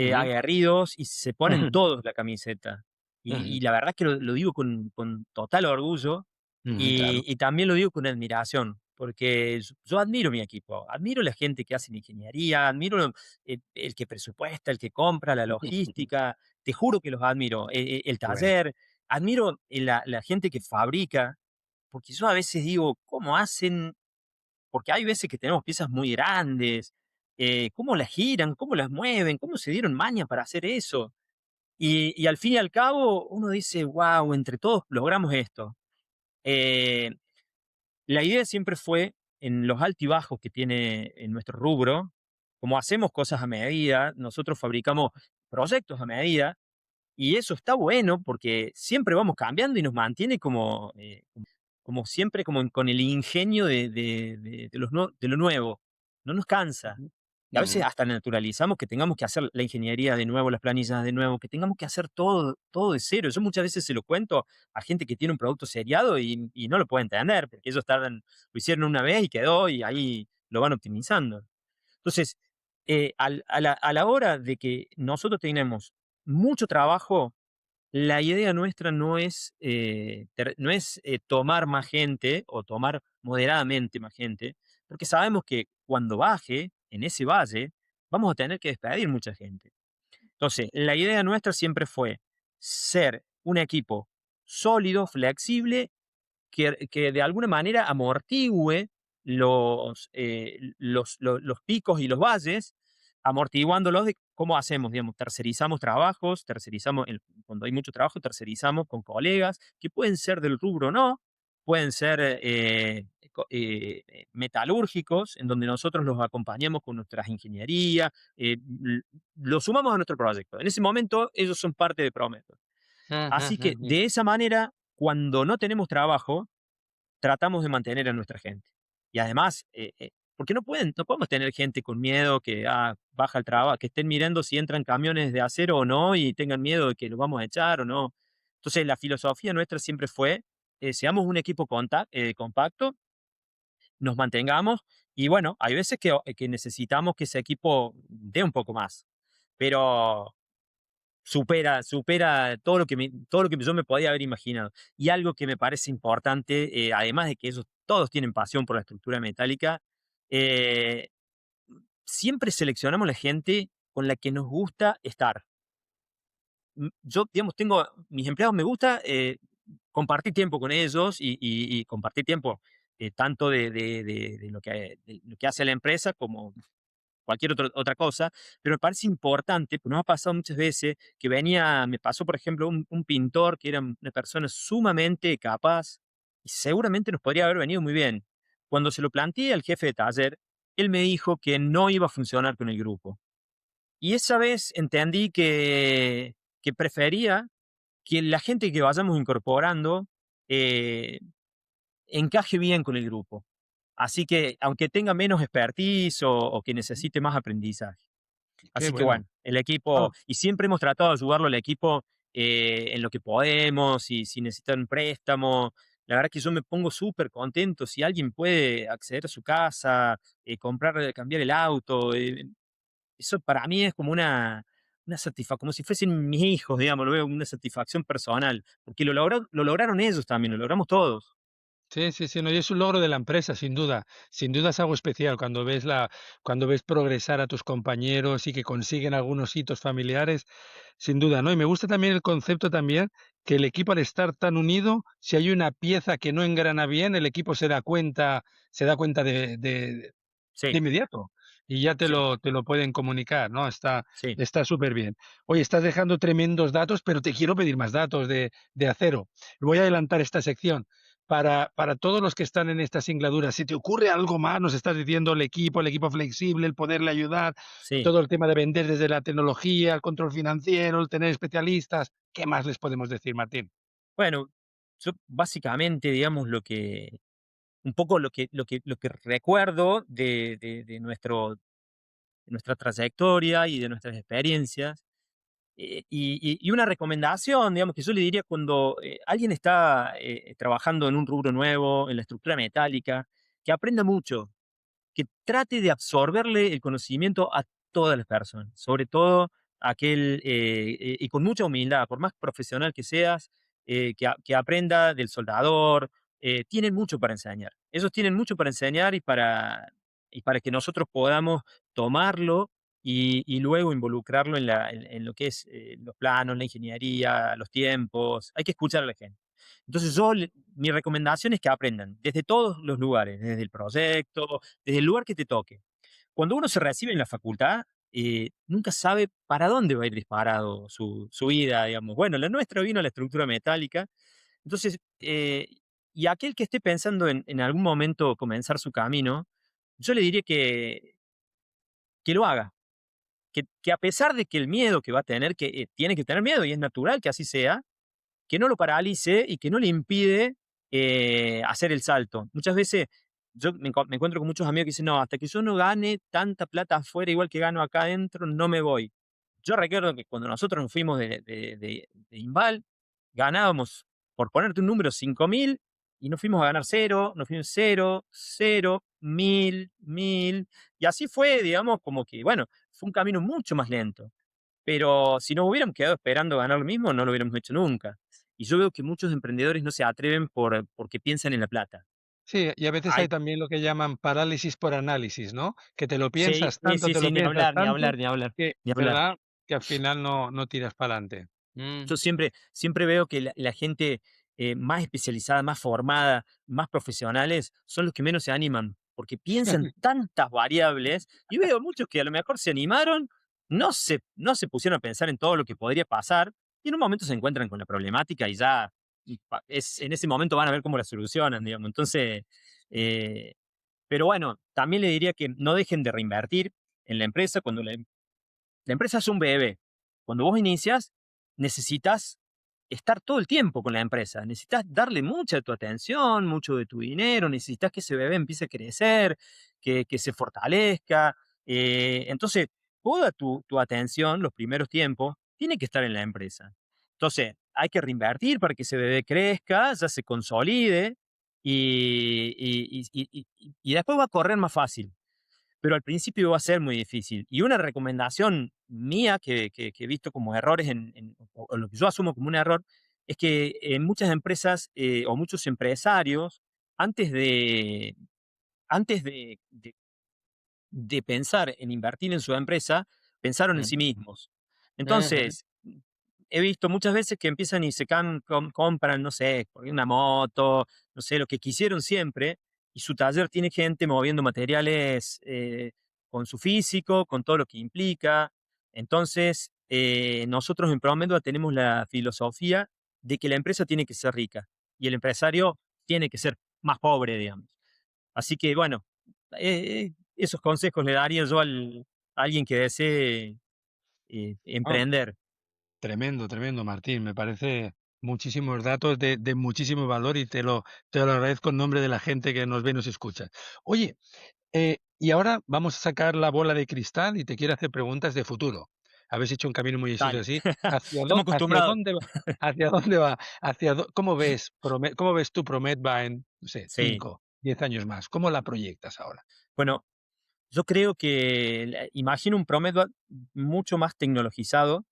Ujú, aguerridos y se ponen ujú, todos la camiseta. Y ujú, la verdad que lo digo con total orgullo ujú, claro. y también lo digo con admiración, porque yo admiro mi equipo, admiro la gente que hace la ingeniería, admiro el que presupuesta, el que compra, la logística, te juro que los admiro, el Qué bueno. taller, admiro la gente que fabrica, porque yo a veces digo, ¿cómo hacen? Porque hay veces que tenemos piezas muy grandes, cómo las giran, cómo las mueven, cómo se dieron maña para hacer eso. Y al fin y al cabo uno dice, wow, entre todos logramos esto. Eh, la idea siempre fue, en los altibajos que tiene en nuestro rubro, como hacemos cosas a medida, nosotros fabricamos proyectos a medida, y eso está bueno porque siempre vamos cambiando y nos mantiene como siempre, con el ingenio de lo nuevo. No nos cansa. Ujú, Y a veces ujú, hasta naturalizamos que tengamos que hacer la ingeniería de nuevo, las planillas de nuevo, que tengamos que hacer todo de cero. Yo muchas veces se lo cuento a gente que tiene un producto seriado y no lo puede entender, porque ellos lo hicieron una vez y quedó y ahí lo van optimizando. Entonces, a la hora de que nosotros tenemos mucho trabajo, la idea nuestra no es tomar más gente o tomar moderadamente más gente, porque sabemos que cuando baje en ese valle, vamos a tener que despedir mucha gente. Entonces, la idea nuestra siempre fue ser un equipo sólido, flexible, que de alguna manera amortigüe los picos y los valles, amortiguándolos de cómo hacemos, digamos, tercerizamos trabajos, cuando hay mucho trabajo, tercerizamos con colegas que pueden ser del rubro o no, pueden ser metalúrgicos, en donde nosotros los acompañamos con nuestras ingenierías, los sumamos a nuestro proyecto. En ese momento, ellos son parte de Prometo. ujú, Así que ujú. de esa manera, cuando no tenemos trabajo, tratamos de mantener a nuestra gente. Y además, porque no podemos tener gente con miedo que baja el trabajo, que estén mirando si entran camiones de acero o no y tengan miedo de que los vamos a echar o no. Entonces, la filosofía nuestra siempre fue, seamos un equipo compacto, nos mantengamos y bueno, hay veces que necesitamos que ese equipo dé un poco más, pero supera todo lo que yo me podía haber imaginado. Y algo que me parece importante, además de que ellos todos tienen pasión por la estructura metálica, eh, siempre seleccionamos la gente con la que nos gusta estar. Yo, digamos, tengo mis empleados, me gusta, compartir tiempo con ellos y compartir tiempo, tanto de lo que hace la empresa como cualquier otra cosa, pero me parece importante, porque nos ha pasado muchas veces que me pasó, por ejemplo, un pintor que era una persona sumamente capaz y seguramente nos podría haber venido muy bien. Cuando se lo planteé al jefe de taller, él me dijo que no iba a funcionar con el grupo. Y esa vez entendí que prefería que la gente que vayamos incorporando eh, encaje bien con el grupo. Así que, aunque tenga menos expertise o que necesite más aprendizaje. Qué Así que bueno. bueno, el equipo, Ah, y siempre hemos tratado de ayudarlo al equipo en lo que podemos, y si necesitan préstamo. La verdad que yo me pongo súper contento si alguien puede acceder a su casa, cambiar el auto. eso para mí es como una satisfacción, como si fuesen mis hijos, digamos, lo veo como una satisfacción personal, porque lo lograron ellos también, lo logramos todos. Sí, sí, sí, no, y es un logro de la empresa, sin duda. Sin duda es algo especial cuando ves progresar a tus compañeros y que consiguen algunos hitos familiares, sin duda, ¿no? Y me gusta también el concepto también que el equipo al estar tan unido, si hay una pieza que no engrana bien, el equipo se da cuenta de Sí, inmediato, y ya sí, te lo pueden comunicar, ¿no? sí, Está súper bien. Oye, estás dejando tremendos datos, pero te quiero pedir más datos de Acero. Voy a adelantar esta sección. Para todos los que están en esta singladura, ¿se te ocurre algo más? Nos estás diciendo el equipo flexible, el poderle ayudar, sí. todo el tema de vender desde la tecnología, el control financiero, el tener especialistas. ¿Qué más les podemos decir, Martín? Bueno, yo básicamente, digamos, un poco lo que recuerdo de nuestra trayectoria y de nuestras experiencias. Y una recomendación, digamos, que yo le diría cuando alguien está trabajando en un rubro nuevo, en la estructura metálica, que aprenda mucho, que trate de absorberle el conocimiento a todas las personas, sobre todo y con mucha humildad, por más profesional que seas, que aprenda del soldador, tienen mucho para enseñar. Ellos tienen mucho para enseñar y para que nosotros podamos tomarlo y luego involucrarlo en lo que es los planos, la ingeniería, los tiempos. Hay que escuchar a la gente. Entonces mi recomendación es que aprendan desde todos los lugares, desde el proyecto, desde el lugar que te toque. Cuando uno se recibe en la facultad, nunca sabe para dónde va a ir disparado su vida, digamos. Bueno, la nuestra vino a la estructura metálica. Entonces, y aquel que esté pensando en algún momento comenzar su camino, yo le diría que lo haga, que a pesar de que el miedo que va a tener, que tiene que tener miedo y es natural que así sea, que no lo paralice y que no le impide hacer el salto. Muchas veces me encuentro con muchos amigos que dicen, no, hasta que yo no gane tanta plata afuera igual que gano acá adentro, no me voy. Yo recuerdo que cuando nosotros nos fuimos de Inval, ganábamos, por ponerte un número, 5.000 y nos fuimos a ganar cero, nos fuimos cero, cero, 1.000, 1.000. Y así fue, digamos, como que, bueno, fue un camino mucho más lento. Pero si nos hubiéramos quedado esperando ganar lo mismo, no lo hubiéramos hecho nunca. Y yo veo que muchos emprendedores no se atreven porque piensan en la plata. Sí, y a veces Ay, hay también lo que llaman parálisis por análisis, ¿no? Que sí, sí, te lo sí, ni piensas hablar, ni tanto, hablar, ni hablar, que, ni hablar. ¿verdad? Que al final no tiras para adelante. Yo siempre veo que la gente más especializada, más formada, más profesionales, son los que menos se animan, porque piensan tantas variables. Y veo muchos que a lo mejor se animaron, no se pusieron a pensar en todo lo que podría pasar, y en un momento se encuentran con la problemática y ya en ese momento van a ver cómo la solucionan, digamos. Entonces, eh, pero bueno, también le diría que no dejen de reinvertir en la empresa cuando la empresa es un bebé. Cuando vos inicias, necesitas estar todo el tiempo con la empresa. Necesitas darle mucha de tu atención, mucho de tu dinero. Necesitas que ese bebé empiece a crecer, que se fortalezca. Entonces, toda tu atención, los primeros tiempos, tiene que estar en la empresa. Entonces, hay que reinvertir para que ese bebé crezca, ya se consolide y después va a correr más fácil, pero al principio va a ser muy difícil. Y una recomendación mía que he visto como errores o lo que yo asumo como un error, es que en muchas empresas o muchos empresarios, antes de, antes de pensar en invertir en su empresa, pensaron en Mm, sí mismos. ujú. Entonces, he visto muchas veces que empiezan y compran, no sé, una moto, no sé, lo que quisieron siempre, y su taller tiene gente moviendo materiales con su físico, con todo lo que implica. Entonces, nosotros en Promedua tenemos la filosofía de que la empresa tiene que ser rica y el empresario tiene que ser más pobre, digamos. Así que, bueno, esos consejos le daría yo a alguien que desee Ah, emprender. tremendo, tremendo, Martín. Me parece muchísimos datos de muchísimo valor y te lo agradezco en nombre de la gente que nos ve y nos escucha. Oye, y ahora vamos a sacar la bola de cristal y te quiero hacer preguntas de futuro. Habéis hecho un camino muy exitoso Dale. así. Estamos Hacia acostumbrados. dónde va? ¿Hacia dónde va? ¿Cómo ves tu Promet va en, no sé, Sí. 5, 10 años más? ¿Cómo la proyectas ahora? Bueno, Yo creo que imagino un Promed mucho más tecnologizado,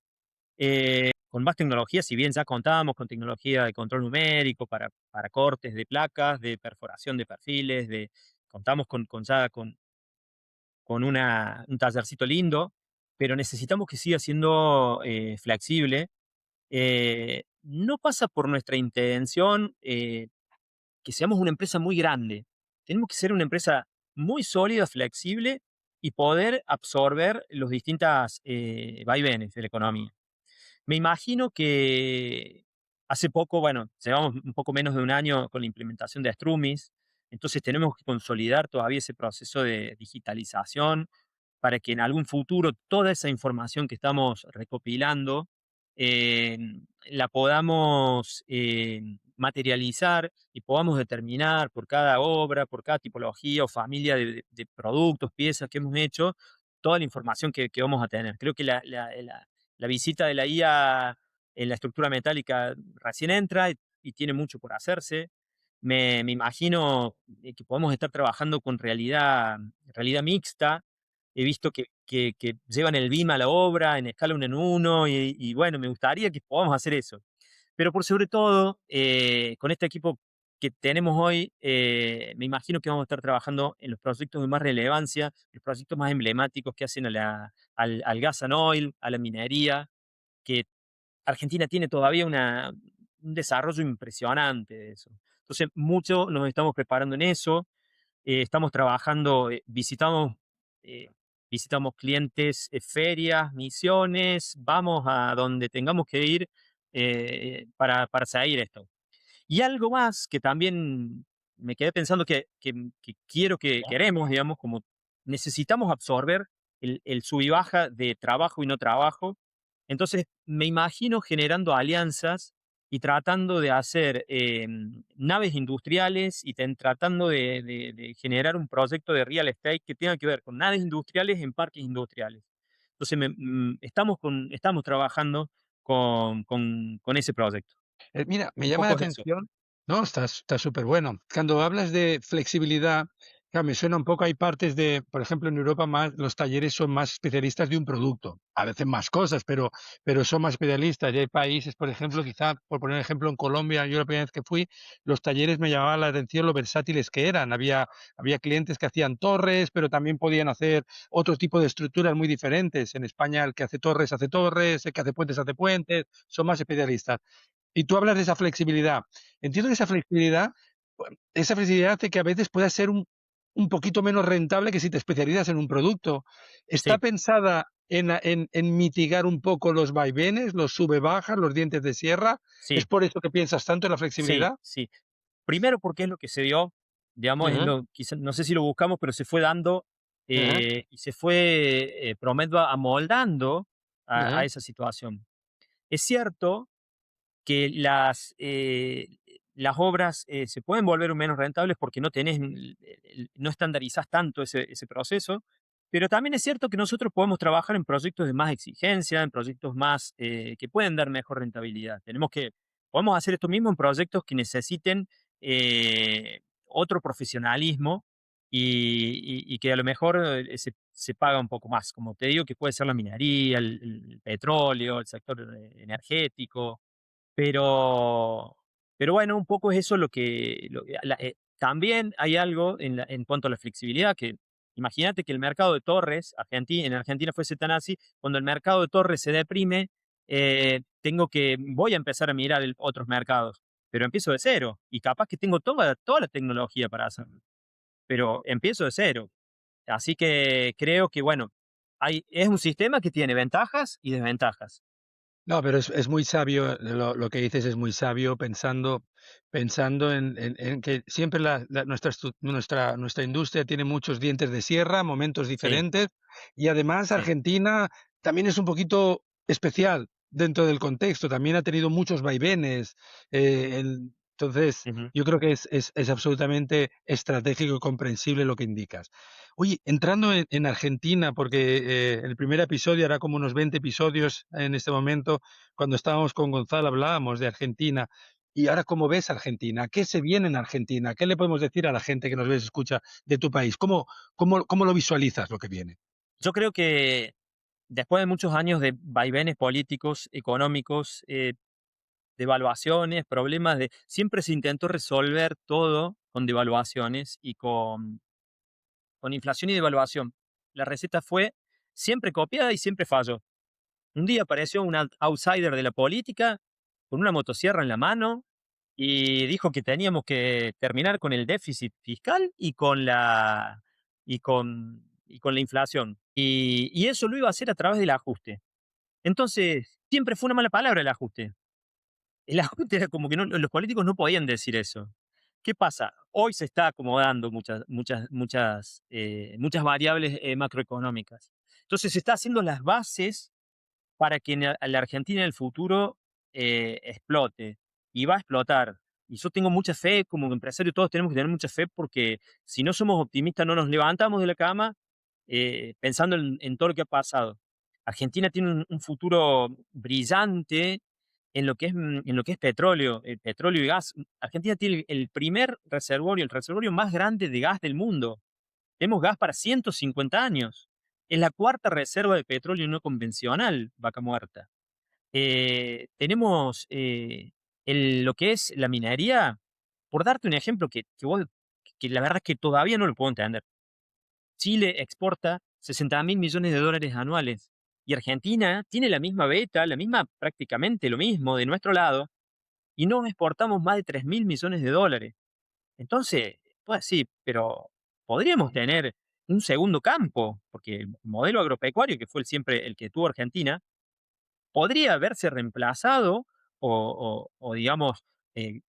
con más tecnología, si bien ya contábamos con tecnología de control numérico para cortes de placas, de perforación de perfiles, contamos con un tallercito lindo, pero necesitamos que siga siendo flexible. No pasa por nuestra intención que seamos una empresa muy grande. Tenemos que ser una empresa muy sólida, flexible y poder absorber los distintos vaivenes de la economía. Me imagino que hace poco, bueno, llevamos un poco menos de un año con la implementación de Strumis, entonces tenemos que consolidar todavía ese proceso de digitalización para que en algún futuro toda esa información que estamos recopilando eh, la podamos materializar y podamos determinar por cada obra, por cada tipología o familia de productos, piezas que hemos hecho, toda la información que vamos a tener. Creo que la visita de la IA en la estructura metálica recién entra y tiene mucho por hacerse. Me imagino que podemos estar trabajando con realidad mixta. He visto que llevan el BIM a la obra en escala 1 en 1 y bueno, me gustaría que podamos hacer eso. Pero por sobre todo, con este equipo que tenemos hoy, me imagino que vamos a estar trabajando en los proyectos de más relevancia, los proyectos más emblemáticos que hacen al gas and oil, a la minería, que Argentina tiene todavía un desarrollo impresionante de eso. Entonces, mucho nos estamos preparando en eso, estamos trabajando, eh, visitamos clientes, ferias, misiones, vamos a donde tengamos que ir para seguir esto. Y algo más que también me quedé pensando que quiero que queremos, digamos, como necesitamos absorber el sub y baja de trabajo y no trabajo. Entonces, me imagino generando alianzas y tratando de hacer naves industriales y tratando de generar un proyecto de real estate que tenga que ver con naves industriales en parques industriales. Entonces, estamos trabajando con ese proyecto. Mira, me Un llama la poco es eso. atención. No, está súper bueno. Cuando hablas de flexibilidad, claro, me suena un poco, hay partes de, por ejemplo, en Europa más, los talleres son más especialistas de un producto, a veces más cosas, pero son más especialistas. Y hay países, por ejemplo, quizá, por poner un ejemplo, en Colombia, yo la primera vez que fui, los talleres me llamaban la atención lo versátiles que eran. Había clientes que hacían torres, pero también podían hacer otro tipo de estructuras muy diferentes. En España, el que hace torres, el que hace puentes, son más especialistas. Y tú hablas de esa flexibilidad. Entiendo que esa flexibilidad hace que a veces pueda ser un poquito menos rentable que si te especializas en un producto. ¿Está Sí, pensada en mitigar un poco los vaivenes, los sube-bajas, los dientes de sierra? ¿Es sí, por eso que piensas tanto en la sí, flexibilidad? sí. Primero porque es lo que se dio, digamos, Ujú, quizá, no sé si lo buscamos, pero se fue dando ujú, y se fue Promed amoldando a ujú. esa situación. Es cierto que las obras se pueden volver menos rentables porque no tenés, no estandarizás tanto ese proceso, pero también es cierto que nosotros podemos trabajar en proyectos de más exigencia, en proyectos más que pueden dar mejor rentabilidad. Podemos hacer esto mismo en proyectos que necesiten otro profesionalismo y que a lo mejor se paga un poco más, como te digo, que puede ser la minería, el petróleo, el sector energético, pero pero bueno, un poco es eso lo que también hay algo en cuanto a la flexibilidad, que imagínate que el mercado de torres en Argentina fuese tan así, cuando el mercado de torres se deprime, voy a empezar a mirar otros mercados, pero empiezo de cero y capaz que tengo toda la tecnología para hacerlo, pero empiezo de cero. Así que creo que, bueno, es un sistema que tiene ventajas y desventajas. No, pero es muy sabio, lo que dices es muy sabio pensando en que siempre nuestra industria tiene muchos dientes de sierra, momentos Sí, diferentes, y además sí. Argentina también es un poquito especial dentro del contexto, también ha tenido muchos vaivenes, entonces Ujú. yo creo que es absolutamente estratégico y comprensible lo que indicas. Oye, entrando en Argentina, porque, el primer episodio, hará como unos 20 episodios en este momento, cuando estábamos con Gonzalo hablábamos de Argentina. Y ahora, ¿cómo ves Argentina? ¿Qué se viene en Argentina? ¿Qué le podemos decir a la gente que nos ve y escucha de tu país? ¿Cómo lo visualizas lo que viene? Yo creo que después de muchos años de vaivenes políticos, económicos, devaluaciones, problemas de siempre se intentó resolver todo con devaluaciones y con inflación y devaluación. La receta fue siempre copiada y siempre falló. Un día apareció un outsider de la política con una motosierra en la mano y dijo que teníamos que terminar con el déficit fiscal y con la inflación. Y eso lo iba a hacer a través del ajuste. Entonces, siempre fue una mala palabra el ajuste. El ajuste era como que los políticos no podían decir eso. ¿Qué pasa? Hoy se está acomodando muchas variables macroeconómicas. Entonces se está haciendo las bases para que la Argentina en el futuro explote. Y va a explotar. Y yo tengo mucha fe, como empresario todos tenemos que tener mucha fe porque si no somos optimistas no nos levantamos de la cama pensando en todo lo que ha pasado. Argentina tiene un futuro brillante en lo que es petróleo, petróleo y gas. Argentina tiene el primer reservorio, el reservorio más grande de gas del mundo. Tenemos gas para 150 años. Es la cuarta reserva de petróleo no convencional, Vaca Muerta. Tenemos lo que es la minería, por darte un ejemplo que la verdad es que todavía no lo puedo entender. Chile exporta 60.000 millones de dólares anuales y Argentina tiene la misma beta, la misma prácticamente lo mismo de nuestro lado, y no exportamos más de 3.000 millones de dólares. Entonces, pues sí, pero podríamos tener un segundo campo, porque el modelo agropecuario, que fue siempre el que tuvo Argentina, podría verse reemplazado o digamos, eh,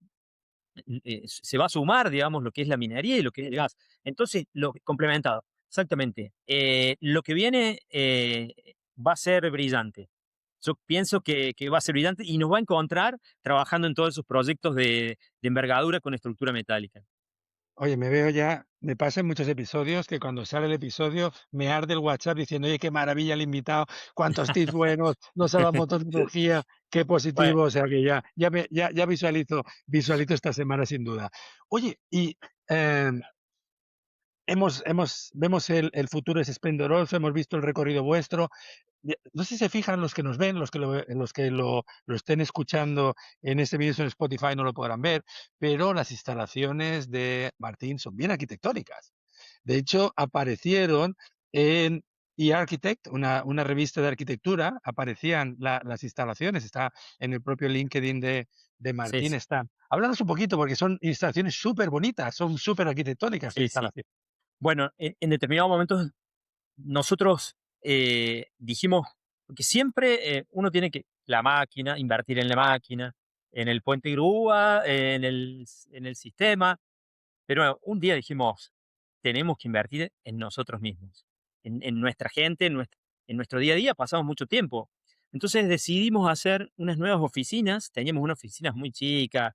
se va a sumar, digamos, lo que es la minería y lo que es el gas. Entonces, complementado, exactamente. Lo que viene va a ser brillante. Yo pienso que va a ser brillante y nos va a encontrar trabajando en todos esos proyectos de envergadura con estructura metálica. Oye, me veo ya, me pasa en muchos episodios que cuando sale el episodio me arde el WhatsApp diciendo, oye, qué maravilla el invitado, cuántos tips buenos, nos ha dado un montón de energía, qué Bueno, positivo, o sea que ya visualizo esta semana sin duda. Oye, y em, vemos el futuro es esplendoroso, hemos visto el recorrido vuestro. No sé si se fijan los que nos ven, los que lo estén escuchando en este vídeo en Spotify no lo podrán ver, pero las instalaciones de Martín son bien arquitectónicas. De hecho, aparecieron en eArchitect, una revista de arquitectura, aparecían las instalaciones, está en el propio LinkedIn de sí, Martín, sí, están. Háblanos un poquito, porque son instalaciones súper bonitas, son súper arquitectónicas las sí, sí. instalaciones. Bueno, en determinados momentos nosotros dijimos, porque siempre uno tiene que, la máquina, invertir en la máquina, en el puente grúa, en el sistema, pero bueno, un día dijimos, tenemos que invertir en nosotros mismos, en nuestra gente, en nuestro día a día pasamos mucho tiempo. Entonces decidimos hacer unas nuevas oficinas, teníamos unas oficinas muy chicas,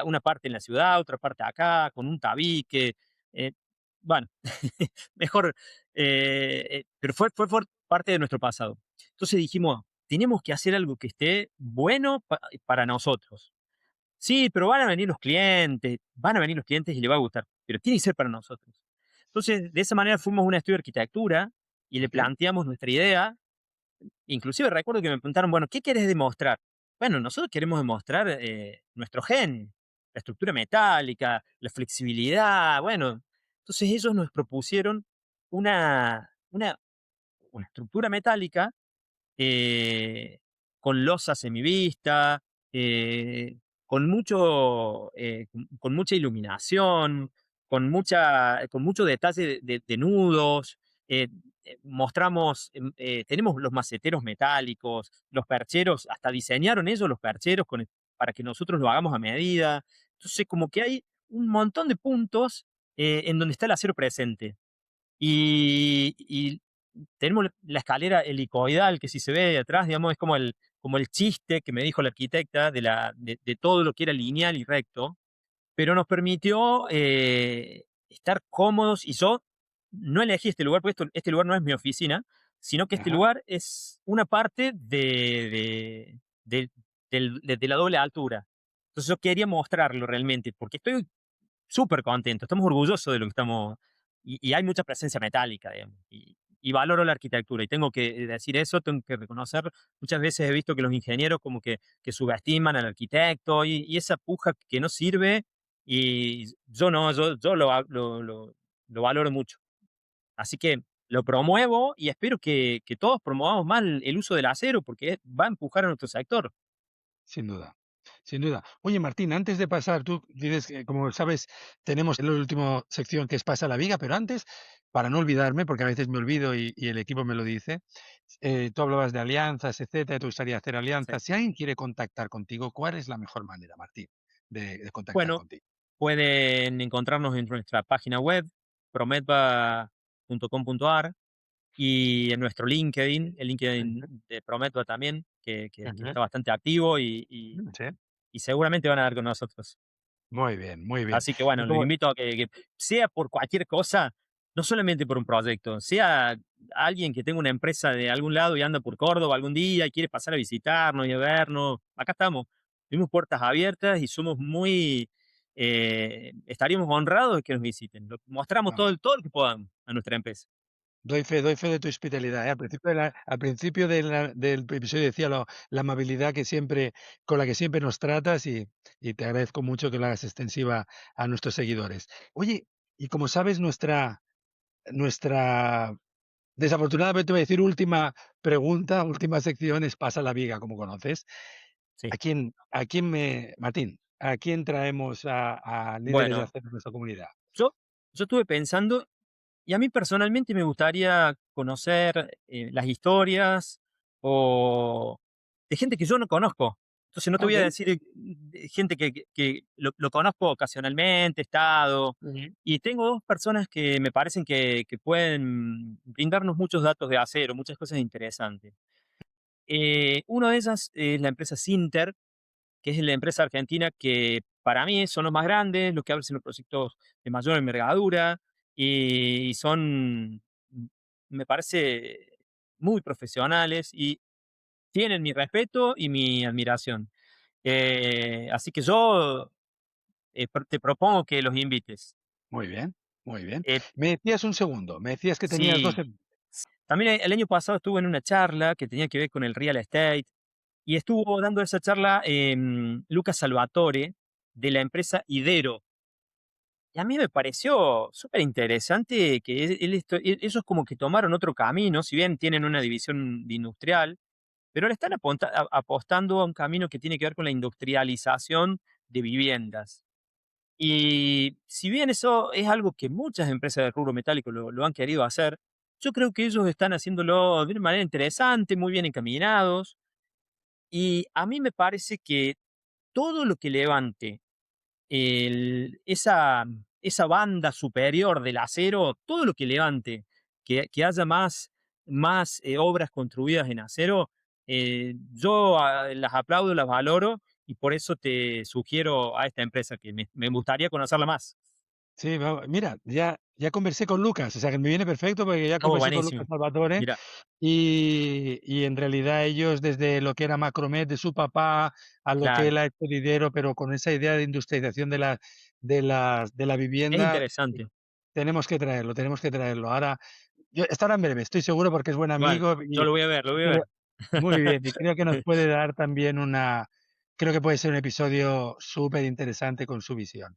una parte en la ciudad, otra parte acá, con un tabique. eh, bueno, mejor, pero fue parte de nuestro pasado. Entonces dijimos, tenemos que hacer algo que esté bueno para nosotros. Sí, pero van a venir los clientes y les va a gustar, pero tiene que ser para nosotros. Entonces, de esa manera fuimos a un estudio de arquitectura y le Okey. planteamos nuestra idea. Inclusive recuerdo que me preguntaron, bueno, ¿qué querés demostrar? Bueno, nosotros queremos demostrar nuestro gen, la estructura metálica, la flexibilidad, bueno. Entonces ellos nos propusieron una estructura metálica eh, con losa semivista, eh, con mucha iluminación, con mucho detalle de nudos. Mostramos, tenemos los maceteros metálicos, los percheros, hasta diseñaron ellos los percheros para que nosotros lo hagamos a medida. Entonces, como que hay un montón de puntos en donde está el acero presente. Y tenemos la escalera helicoidal, que si se ve de atrás, digamos, es como el chiste que me dijo la arquitecta de todo lo que era lineal y recto, pero nos permitió estar cómodos. Y yo no elegí este lugar, porque este lugar no es mi oficina, sino que este Ajá. lugar es una parte de la doble altura. Entonces yo quería mostrarlo realmente, porque estoy súper contento, estamos orgullosos de lo que estamos, y hay mucha presencia metálica, digamos, y valoro la arquitectura, y tengo que decir eso, tengo que reconocer, muchas veces he visto que los ingenieros como que subestiman al arquitecto, y esa puja que no sirve, y yo no, yo lo valoro mucho. Así que lo promuevo y espero que todos promovamos más el uso del acero, porque va a empujar a nuestro sector. Sin duda, sin duda. Oye, Martín, antes de pasar, tú dices que, como sabes, tenemos la última sección que es Pasa la Viga, pero antes, para no olvidarme, porque a veces me olvido y el equipo me lo dice, tú hablabas de alianzas, etcétera, te gustaría hacer Sí. alianzas. Si alguien quiere contactar contigo, ¿cuál es la mejor manera, Martín, de contactar Bueno, contigo? pueden encontrarnos en nuestra página web, prometba.com.ar, y en nuestro LinkedIn, el Ujú, LinkedIn de Prometba también, que ujú, está bastante activo y sí. y seguramente van a dar con nosotros. Muy bien, muy bien. Así que Y bueno, los como, invito a que sea por cualquier cosa, no solamente por un proyecto, sea alguien que tenga una empresa de algún lado y anda por Córdoba algún día y quiere pasar a visitarnos y a vernos, acá estamos. Tenemos puertas abiertas y somos muy, estaríamos honrados de que nos visiten. Mostramos vamos. todo lo que podamos a nuestra empresa. Doy fe de tu hospitalidad, ¿eh? Al principio del episodio decía la amabilidad que siempre con la que siempre nos tratas y te agradezco mucho que lo hagas extensiva a nuestros seguidores. Oye, y como sabes, nuestra desafortunadamente voy a decir última pregunta, última sección es Pasa la Viga, como conoces. Sí. Martín, a quién traemos a líderes de Bueno, acero en nuestra comunidad? yo, yo estuve pensando, y a mí personalmente me gustaría conocer las historias o de gente que yo no conozco. Entonces no te voy a Okey. decir de gente que lo conozco ocasionalmente, he estado, Ujú. y tengo dos personas que me parecen que pueden brindarnos muchos datos de acero, muchas cosas interesantes. Una de ellas es la empresa Sinter, que es la empresa argentina que para mí son los más grandes, los que hacen los proyectos de mayor envergadura y son, mm, me parece, muy profesionales y tienen mi respeto y mi admiración. Así que yo te propongo que los invites. Muy bien, muy bien. Eh, Me decías un segundo, me decías que tenías 2 sí, también el año pasado estuve en una charla que tenía que ver con el real estate. Y estuvo dando esa charla, Lucas Salvatore, de la empresa Idero. Y a mí me pareció súper interesante que ellos como que tomaron otro camino, si bien tienen una división de industrial, pero le están apostando a un camino que tiene que ver con la industrialización de viviendas. Y si bien eso es algo que muchas empresas de rubro metálico lo han querido hacer, yo creo que ellos están haciéndolo de una manera interesante, muy bien encaminados, y a mí me parece que todo lo que levante esa banda superior del acero, todo lo que levante, que haya más obras construidas en acero, yo las aplaudo, las valoro y por eso te sugiero a esta empresa que me gustaría conocerla más. sí, mira, ya conversé con Lucas, o sea, que me viene perfecto porque ya Oh, conversé con Lucas buenísimo. Salvatore Mira, y en realidad ellos desde lo que era Macromet de su papá a lo que claro, él ha hecho Didero, pero con esa idea de industrialización de la es vivienda, interesante. tenemos que traerlo. Ahora, estará en breve, estoy seguro porque es buen Bueno, amigo yo y lo voy a ver, lo voy a creo ver. muy bien, y creo que nos puede dar también creo que puede ser un episodio súper interesante con su visión.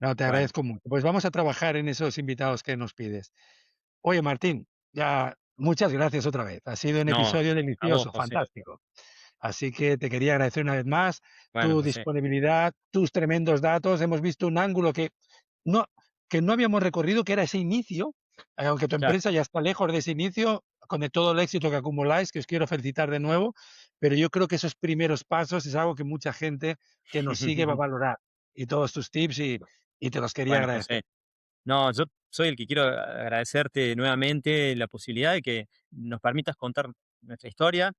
No, te Bueno, agradezco mucho. Pues vamos a trabajar en esos invitados que nos pides. Oye, Martín, ya muchas gracias otra vez. Ha sido un no, episodio a vos, delicioso, José. fantástico. Así que te quería agradecer una vez más Bueno, tu José, disponibilidad, tus tremendos datos. Hemos visto un ángulo no, que no habíamos recorrido, que era ese inicio, aunque tu claro. empresa ya está lejos de ese inicio, con todo el éxito que acumuláis, que os quiero felicitar de nuevo, pero yo creo que esos primeros pasos es algo que mucha gente que nos sigue va a valorar y todos tus tips y te los quería Bueno, agradecer. José. No, yo soy el que quiero agradecerte nuevamente la posibilidad de que nos permitas contar nuestra historia.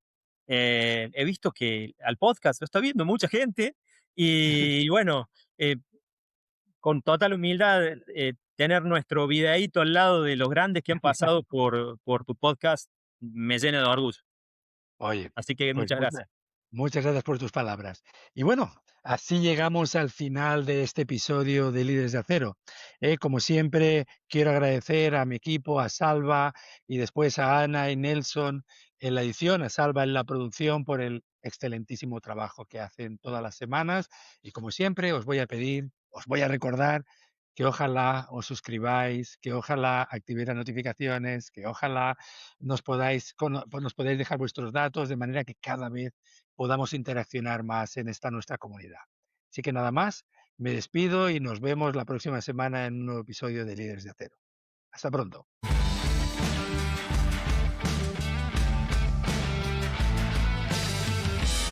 He visto que al podcast lo está viendo mucha gente y bueno, eh, con total humildad, tener nuestro videíto al lado de los grandes que han pasado por tu podcast me llena de orgullo. Oye, Así que pues muchas gracias. Muchas gracias por tus palabras. Y bueno, así llegamos al final de este episodio de Líderes de Acero. Como siempre, quiero agradecer a mi equipo, a Salva y después a Ana y Nelson en la edición, a Salva en la producción por el excelentísimo trabajo que hacen todas las semanas. Y como siempre, os voy a pedir, os voy a recordar que ojalá os suscribáis, que ojalá activéis las notificaciones, que ojalá nos podáis dejar vuestros datos de manera que cada vez podamos interaccionar más en esta nuestra comunidad. Así que nada más, me despido y nos vemos la próxima semana en un nuevo episodio de Líderes de Acero. Hasta pronto.